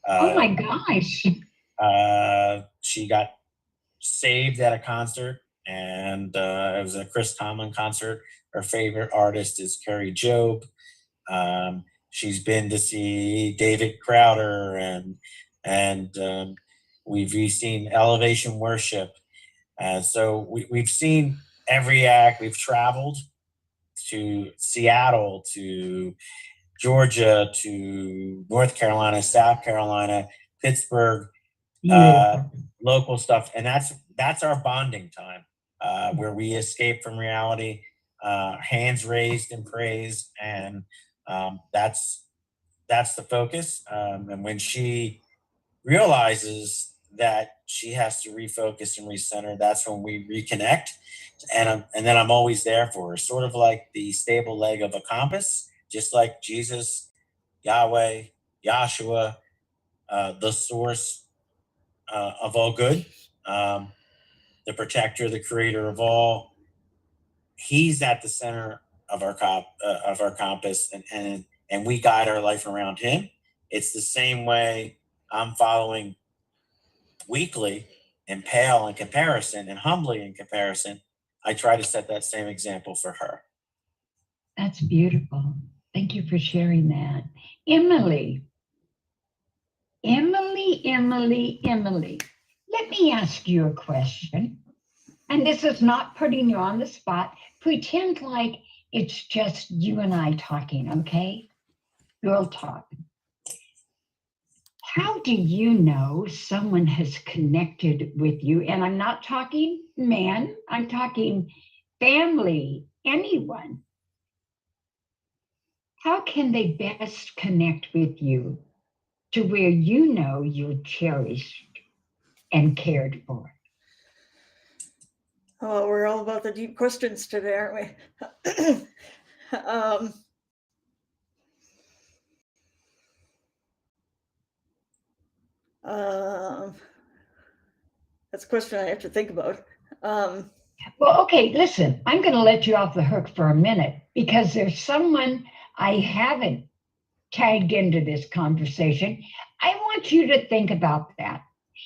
Oh my gosh. She got saved at a concert, and it was a Chris Tomlin concert. Her favorite artist is Carrie Job. She's been to see David Crowder, and we've seen Elevation Worship. So we've seen every act. We've traveled to Seattle, to Georgia, to North Carolina, South Carolina, Pittsburgh, local stuff, and that's our bonding time, where we escape from reality, hands raised in praise, and that's the focus. And when she realizes that she has to refocus and recenter, that's when we reconnect, and then I'm always there for her, sort of like the stable leg of a compass, just like Jesus, Yahweh, Yahshua, the source of all good, the protector, the creator of all. He's at the center of our compass, and we guide our life around him. It's the same way I'm following weekly and pale in comparison and humbly in comparison. I try to set that same example for her. That's beautiful. Thank you for sharing that. Emily, let me ask you a question. And this is not putting you on the spot. Pretend like it's just you and I talking, okay? Girl talk. How do you know someone has connected with you? And I'm not talking man, I'm talking family, anyone. How can they best connect with you to where you know you're cherished and cared for? Oh, we're all about the deep questions today, aren't we? That's a question I have to think about. Well, okay, listen, I'm going to let you off the hook for a minute because there's someone I haven't tagged into this conversation. I want you to think about that.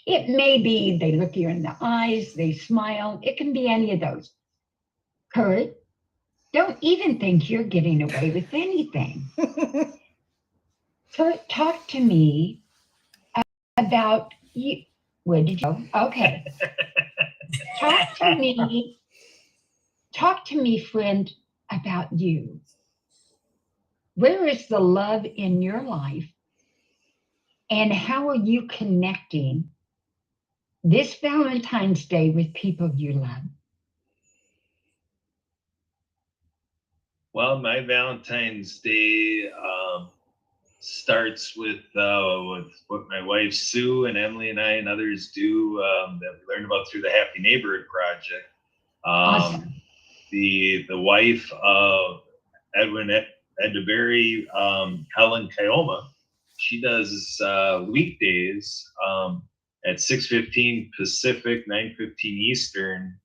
It may be they look you in the eyes, they smile. It can be any of those. Kurt, don't even think you're getting away with anything. So talk to me about you. Where did you go? Okay. Talk to me, friend, about you. Where is the love in your life? And how are you connecting this Valentine's Day with people you love? Well, my Valentine's Day starts with what my wife Sue and Emily and I and others do that we learned about through the Happy Neighborhood Project. Awesome. The wife of Edwin Edeberry, Helen Kioma, she does weekdays at 6:15 Pacific, 9:15 Eastern.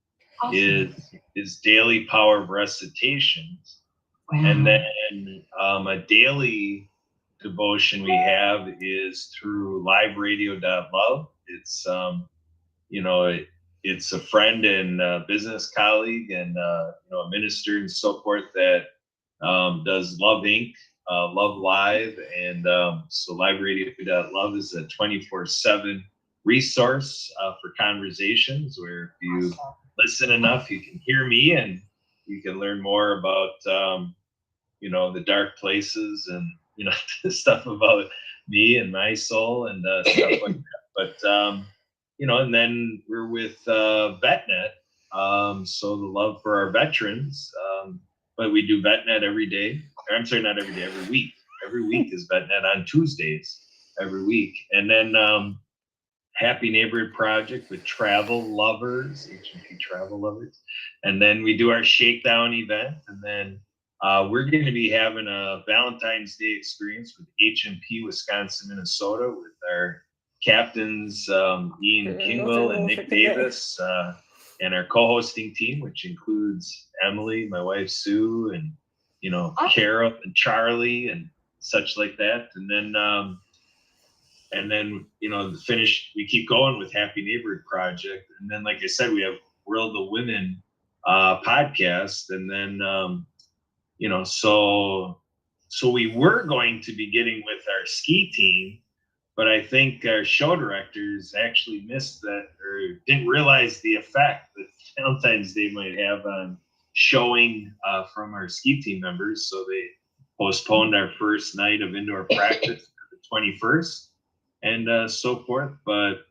Awesome. Is daily power of recitations. Wow. And then a daily devotion we have is through liveradio.love. It's it's a friend and business colleague and a minister and so forth that does Love Inc., Love Live, and so liveradio.love is a 24/7 resource for conversations where if you listen enough, you can hear me and you can learn more about the dark places and the stuff about me and my soul and stuff like that. But and then we're with VetNet, so the love for our veterans. But we do VetNet every day. I'm sorry, not every day, every week. Every week is VetNet on Tuesdays every week, and then Happy Neighborhood Project with travel lovers, HMP travel lovers. And then we do our shakedown event. And then we're going to be having a Valentine's Day experience with HMP Wisconsin, Minnesota with our captains, Ian Kingle and Nick Davis, and our co-hosting team, which includes Emily, my wife, Sue, and, Carol and Charlie and such like that. And then, we keep going with Happy Neighborhood Project. And then, like I said, we have World of Women podcast. And then, so we were going to be getting with our ski team, but I think our show directors actually missed that or didn't realize the effect that Valentine's Day might have on showing from our ski team members. So they postponed our first night of indoor practice to the 21st. And so forth. But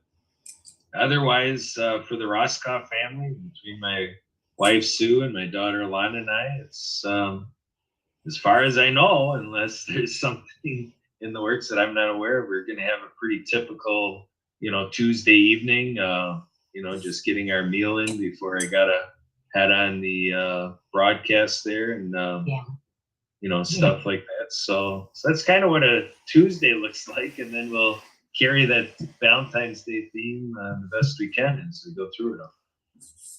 otherwise, for the Roscoff family, between my wife Sue and my daughter Lana and I, it's as far as I know, unless there's something in the works that I'm not aware of, we're going to have a pretty typical, Tuesday evening. Just getting our meal in before I gotta head on the broadcast there and stuff like that. So that's kind of what a Tuesday looks like, and then we'll carry that Valentine's Day theme the best we can as we go through it all.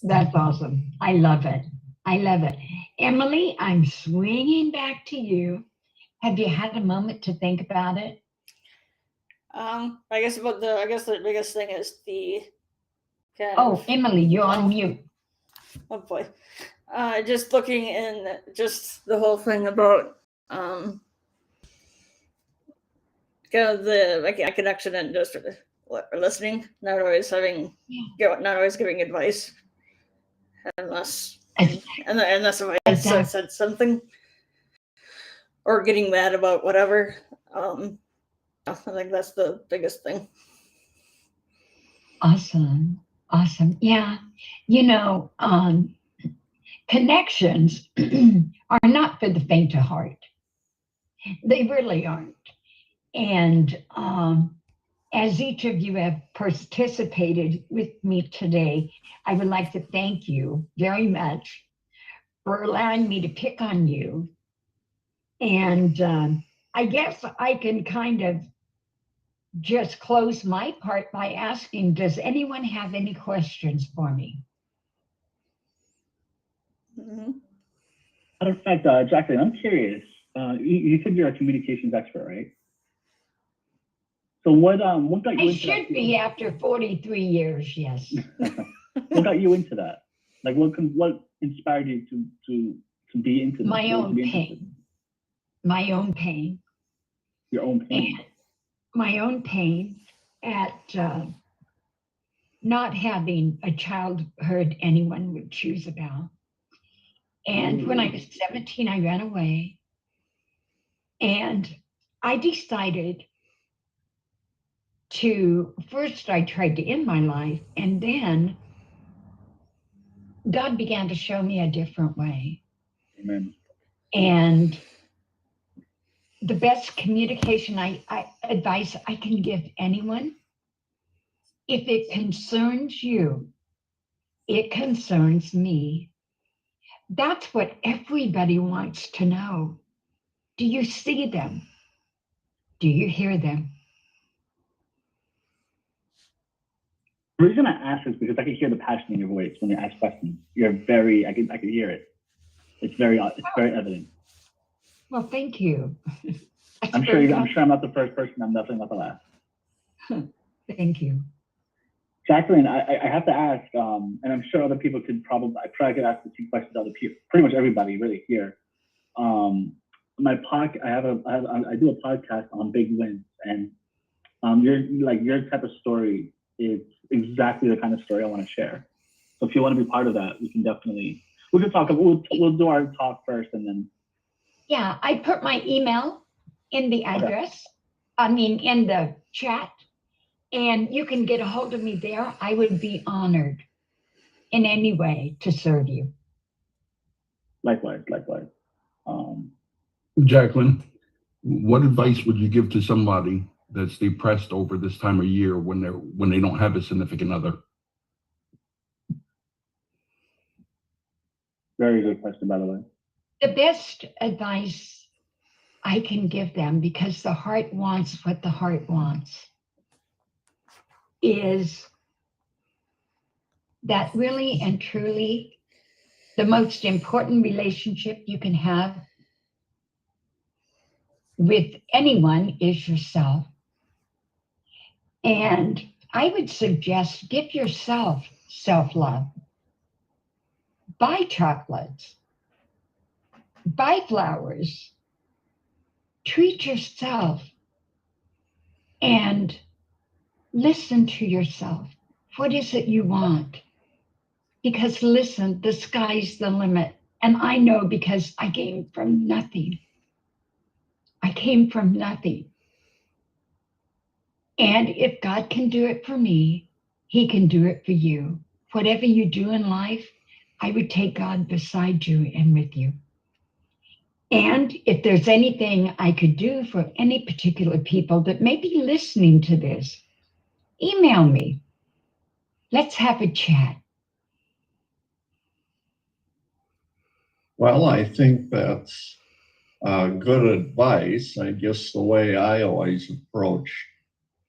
That's awesome. I love it. I love it. Emily, I'm swinging back to you. Have you had a moment to think about it? I guess the biggest thing is the Emily, you're on mute. Oh boy. Just looking in just the whole thing about the connection and just listening, not always giving advice unless if I said something or getting mad about whatever. I think that's the biggest thing. Awesome. Yeah. Connections are not for the faint of heart. They really aren't. And as each of you have participated with me today, I would like to thank you very much for allowing me to pick on you. And I guess I can kind of just close my part by asking, does anyone have any questions for me? Mm-hmm. Matter of fact, Jacqueline, I'm curious. You said you're a communications expert, right? So what got you I into should that? be after 43 years, yes. What got you into that? Like what inspired you to be into this? My What own be interested pain. My own pain. Your own pain. And my own pain at not having a childhood anyone would choose about. And when I was 17, I ran away. And I decided first I tried to end my life, and then God began to show me a different way. Amen. And the best communication advice I can give anyone, if it concerns you, it concerns me. That's what everybody wants to know. Do you see them? Do you hear them? The reason I ask is because I can hear the passion in your voice when you ask questions. You're very, I can hear it. It's very evident. Well, thank you. I'm sure I'm not the first person. I'm definitely not the last. Thank you. Jacqueline, I have to ask, and I'm sure other people could probably, I could ask the same questions to other people, pretty much everybody really here. I do a podcast on big wins, and your type of story is exactly the kind of story I want to share. So if you want to be part of that, we can talk. We'll do our talk first, and then. Yeah, I put my email in the address. Okay. In the chat. And you can get a hold of me there. I would be honored in any way to serve you. Likewise. Jacqueline, what advice would you give to somebody that's depressed over this time of year when they don't have a significant other? Very good question, by the way. The best advice I can give them, because the heart wants what the heart wants, is that really and truly the most important relationship you can have with anyone is yourself. And I would suggest give yourself self-love. Buy chocolates, buy flowers, treat yourself, and listen to yourself. What is it you want? Because listen, the sky's the limit. And I know, because I came from nothing. And if God can do it for me, he can do it for you. Whatever you do in life, I would take God beside you and with you. And if there's anything I could do for any particular people that may be listening to this, email me. Let's have a chat. Well, I think that's good advice. I guess the way I always approach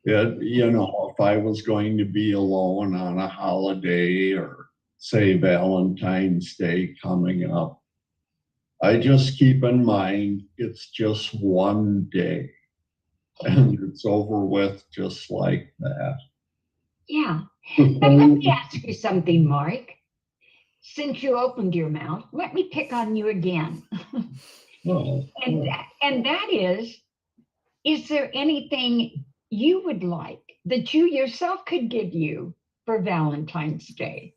it, if I was going to be alone on a holiday or say Valentine's Day coming up, I just keep in mind it's just one day and it's over with just like that. Yeah. But let me ask you something, Mark. Since you opened your mouth, let me pick on you again. And that is there anything you would like that you yourself could give you for Valentine's Day?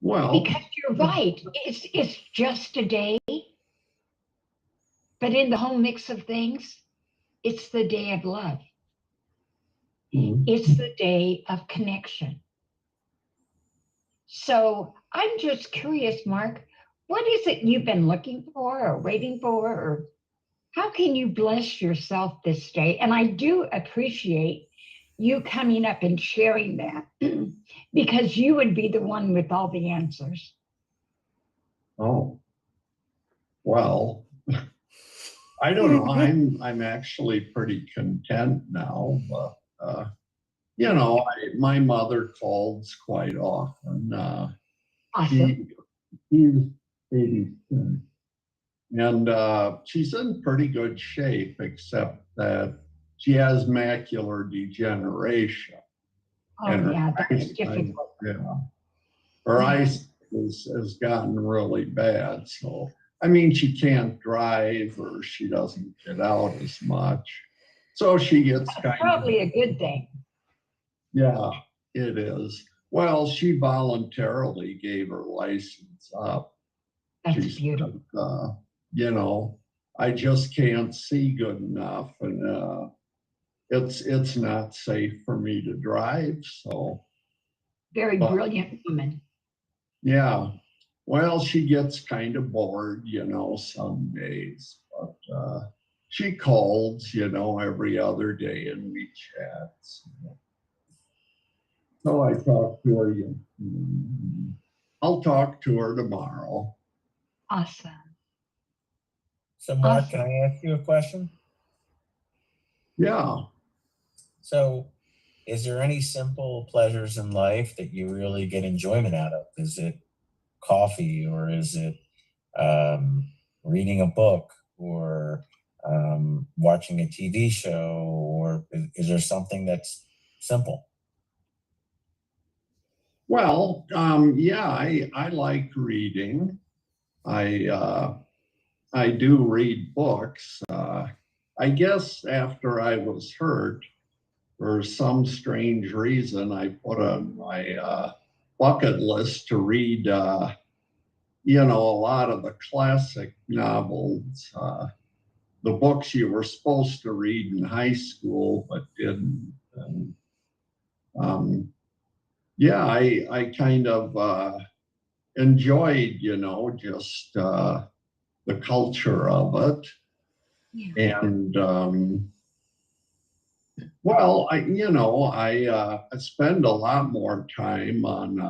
Well, because you're right, it's just a day, but in the whole mix of things, it's the day of love. It's the day of connection. So I'm just curious, Mark, what is it you've been looking for or waiting for, or how can you bless yourself this day? And I do appreciate you coming up and sharing that because you would be the one with all the answers. Oh, well, I don't know. I'm actually pretty content now, but my mother calls quite often. Awesome. She's 86. And she's in pretty good shape, except that she has macular degeneration. Oh, yeah, that's difficult. Yeah. her eyes has gotten really bad. So, I mean, she can't drive or she doesn't get out as much. So she gets That's kind of, probably a good thing. yeah, it is. Well, she voluntarily gave her license up. That's She said, beautiful. you know, I just can't see good enough, and it's not safe for me to drive. So, Very but brilliant woman. yeah, well, she gets kind of bored, you know, some days, but she calls, you know, every other day and we chat. So I talk to her. I'll talk to her tomorrow. Awesome. So Mark, Awesome. can I ask you a question? Yeah. So is there any simple pleasures in life that you really get enjoyment out of? Is it coffee, or is it reading a book, or watching a TV show, or is there something that's simple? Well, yeah, I like reading. I do read books. I guess after I was hurt, for some strange reason, I put on my bucket list to read, you know, a lot of the classic novels, the books you were supposed to read in high school but didn't. And, yeah, I kind of enjoyed, you know, just the culture of it. Yeah. And well, I spend a lot more time on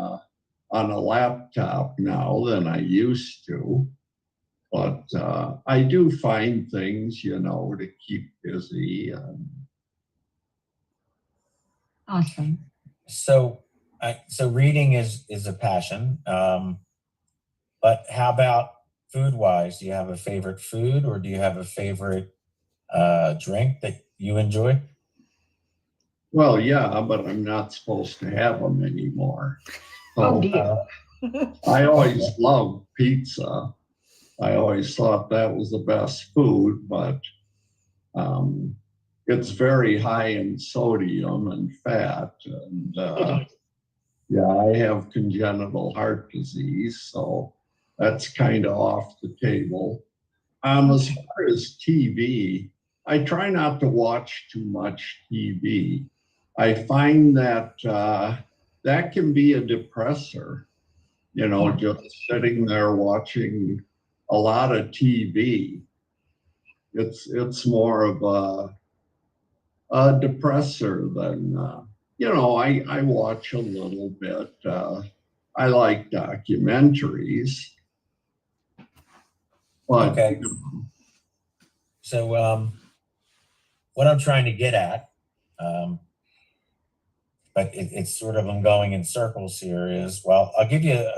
a laptop now than I used to, but I do find things, you know, to keep busy. Awesome. So reading is a passion. But how about food wise? Do you have a favorite food, or do you have a favorite drink that you enjoy? Well, yeah, but I'm not supposed to have them anymore. Oh So dear. I always loved pizza. I always thought that was the best food, but it's very high in sodium and fat. And yeah, I have congenital heart disease, so that's kind of off the table. As far as TV, I try not to watch too much TV. I find that that can be a depressor, you know, Yeah. just sitting there watching a lot of TV. It's more of a depressor than, you know, I watch a little bit. I like documentaries, but Okay. So what I'm trying to get at, but it's sort of, I'm going in circles here, is, well, I'll give you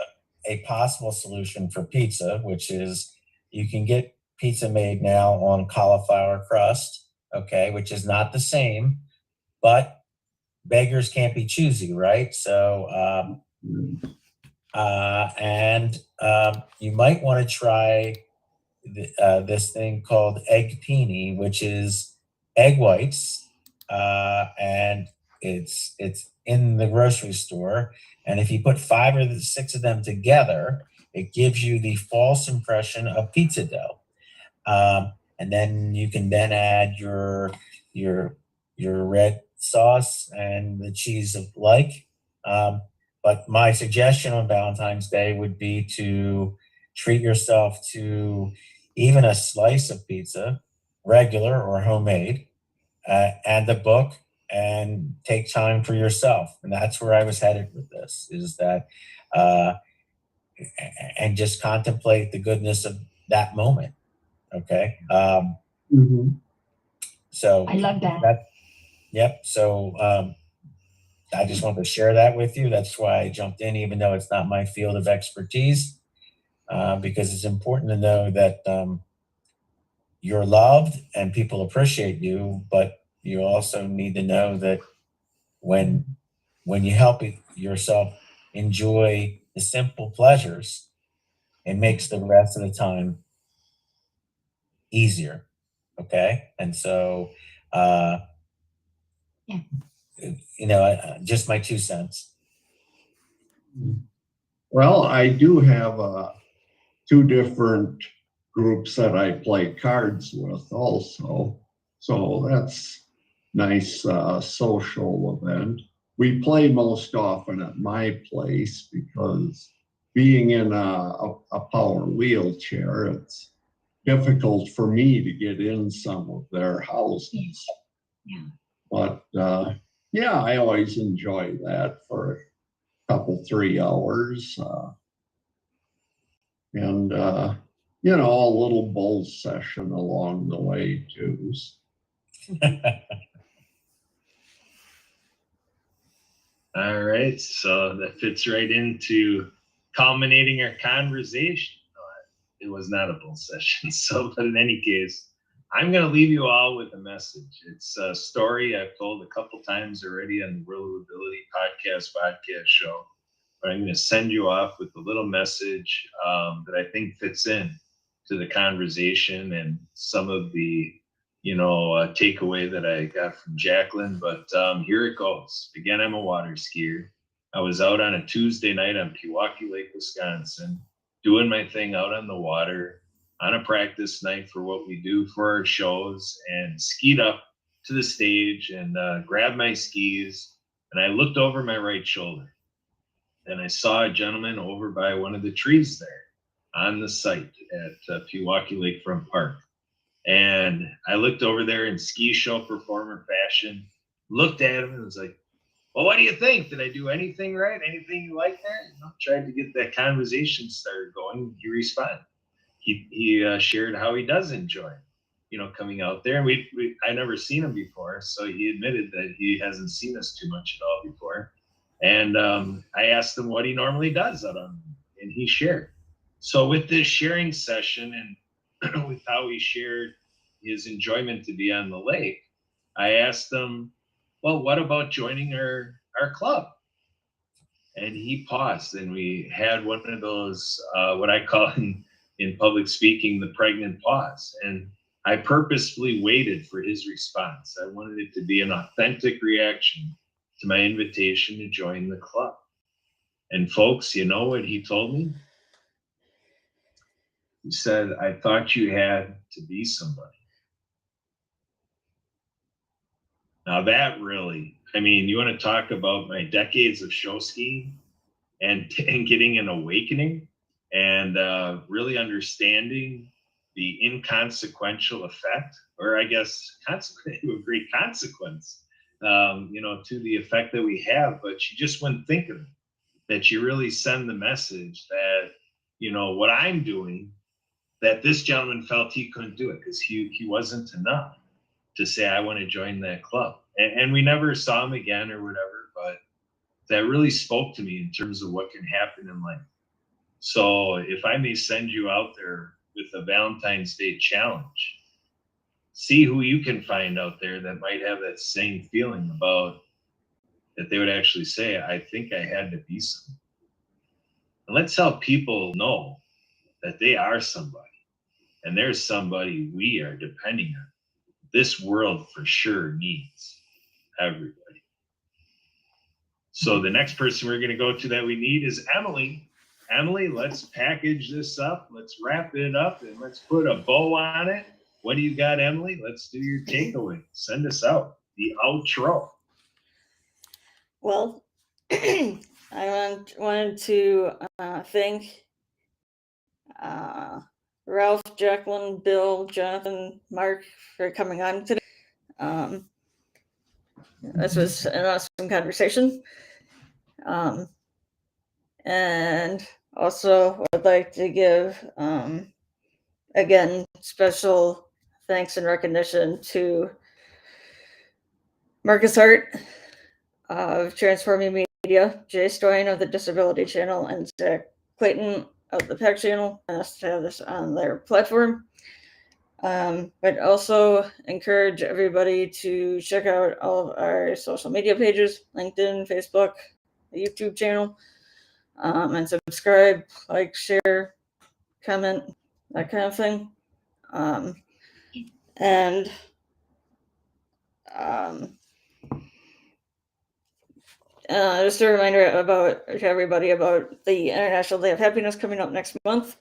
a possible solution for pizza, which is you can get pizza made now on cauliflower crust, okay, which is not the same, but beggars can't be choosy, right? So, you might want to try this thing called egg peony, which is egg whites, and it's in the grocery store. And if you put 5 or 6 of them together, it gives you the false impression of pizza dough. And then you can then add your red sauce and the cheese of like. But my suggestion on Valentine's Day would be to treat yourself to even a slice of pizza, regular or homemade, and a book, and take time for yourself. And that's where I was headed with this, is that, and just contemplate the goodness of that moment. Okay. So I love that. yep. So I just wanted to share that with you. That's why I jumped in, even though it's not my field of expertise, because it's important to know that you're loved and people appreciate you, but you also need to know that when you help yourself enjoy the simple pleasures, it makes the rest of the time easier. Okay. And so, Yeah. Just my 2 cents. Well, I do have 2 different groups that I play cards with also. So that's nice social event. We play most often at my place because being in a power wheelchair, it's difficult for me to get in some of their houses. Yeah. But yeah, I always enjoy that for a couple, 3 hours. And a little bowl session along the way too. All right, so that fits right into culminating our conversation. It was not a bull session. So, but in any case, I'm going to leave you all with a message. It's a story I've told a couple times already on the World of Ability podcast show, but I'm going to send you off with a little message that I think fits in to the conversation and some of the takeaway that I got from Jacqueline. But here it goes. Again, I'm a water skier. I was out on a Tuesday night on Pewaukee Lake, Wisconsin, doing my thing out on the water on a practice night for what we do for our shows, and skied up to the stage and grabbed my skis. And I looked over my right shoulder and I saw a gentleman over by one of the trees there on the site at Pewaukee Lakefront Park. And I looked over there in ski show performer fashion, looked at him and was like, well, what do you think? Did I do anything right? Anything you like there? Tried to get that conversation started going. He responded. He shared how he does enjoy, coming out there. And I never seen him before. So he admitted that he hasn't seen us too much at all before. And I asked him what he normally does out on, and he shared. So with this sharing session and with how he shared his enjoyment to be on the lake, I asked him, well, what about joining our club? And he paused, and we had one of those, what I call in public speaking, the pregnant pause. And I purposefully waited for his response. I wanted it to be an authentic reaction to my invitation to join the club. And folks, you know what he told me? He said, I thought you had to be somebody. Now that really, you want to talk about my decades of show skiing and getting an awakening and really understanding the inconsequential effect, or I guess a great consequence, to the effect that we have, but you just wouldn't think of it, that you really send the message that, what I'm doing, that this gentleman felt he couldn't do it because he wasn't enough to say, I want to join that club. And we never saw him again or whatever, but that really spoke to me in terms of what can happen in life. So if I may send you out there with a Valentine's Day challenge, see who you can find out there that might have that same feeling about that they would actually say, I think I had to be somebody. And let's help people know that they are somebody. And there's somebody we are depending on. This world for sure needs everybody. So the next person we're going to go to that we need is Emily. Emily, let's package this up. Let's wrap it up and let's put a bow on it. What do you got, Emily? Let's do your takeaway. Send us out the outro. Well, I wanted to thank Ralph, Jacqueline, Bill, Jonathan, Mark for coming on today. This was an awesome conversation. And also I'd like to give, again, special thanks and recognition to Marcus Hart of Transforming Media, Jay Stoyan of the Disability Channel, and Zach Clayton of the PAC Channel, and us to have this on their platform. But also encourage everybody to check out all of our social media pages, LinkedIn, Facebook, the YouTube channel. and subscribe, like, share, comment, that kind of thing. And just a reminder to everybody about the International Day of Happiness coming up next month,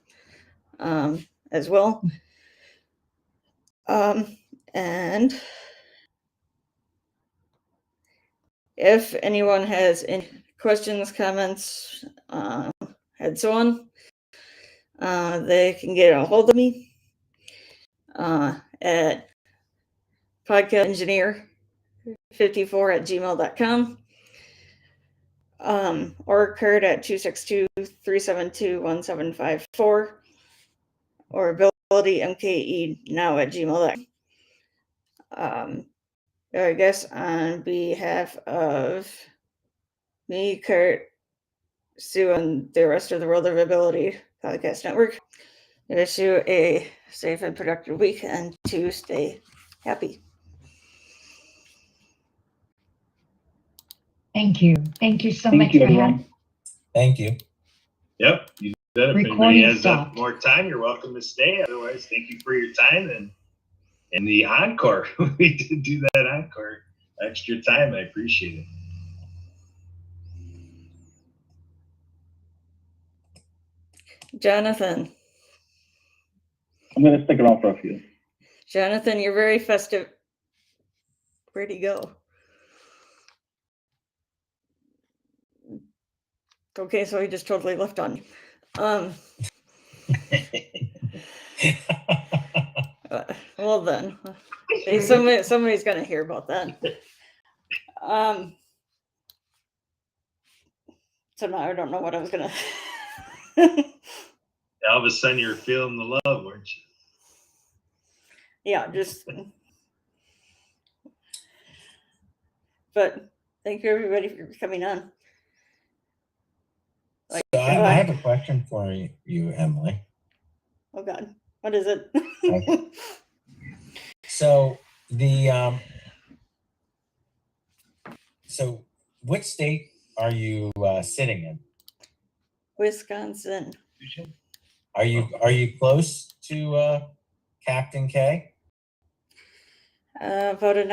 as well. And if anyone has any questions, comments, and so on, they can get a hold of me at podcastengineer54@gmail.com, or Kurt at 262-372-1754, or abilitymke@gmail.com. I guess on behalf of me, Kurt, Sue, and the rest of the World of Ability Podcast Network, I wish you a safe and productive week, and to stay happy. Thank you. Thank you so Thank much you, for everyone. having. Thank you. Yep, you said if anybody Recording has stopped. more time, you're welcome to stay. Otherwise, thank you for your time and the encore. We did do that encore. Extra time, I appreciate it. Jonathan. I'm going to stick around for a few. Jonathan, you're very festive. Where'd he go? Okay, so he just totally left on me. Well then, hey, somebody's gonna hear about that. So now I don't know what I was gonna. All of a sudden, you're feeling the love, weren't you? Yeah, just. But thank you everybody for coming on. So I have a question for you, Emily. Oh God, what is it? Okay. So so which state are you sitting in? Wisconsin. Are you close to Captain K? About an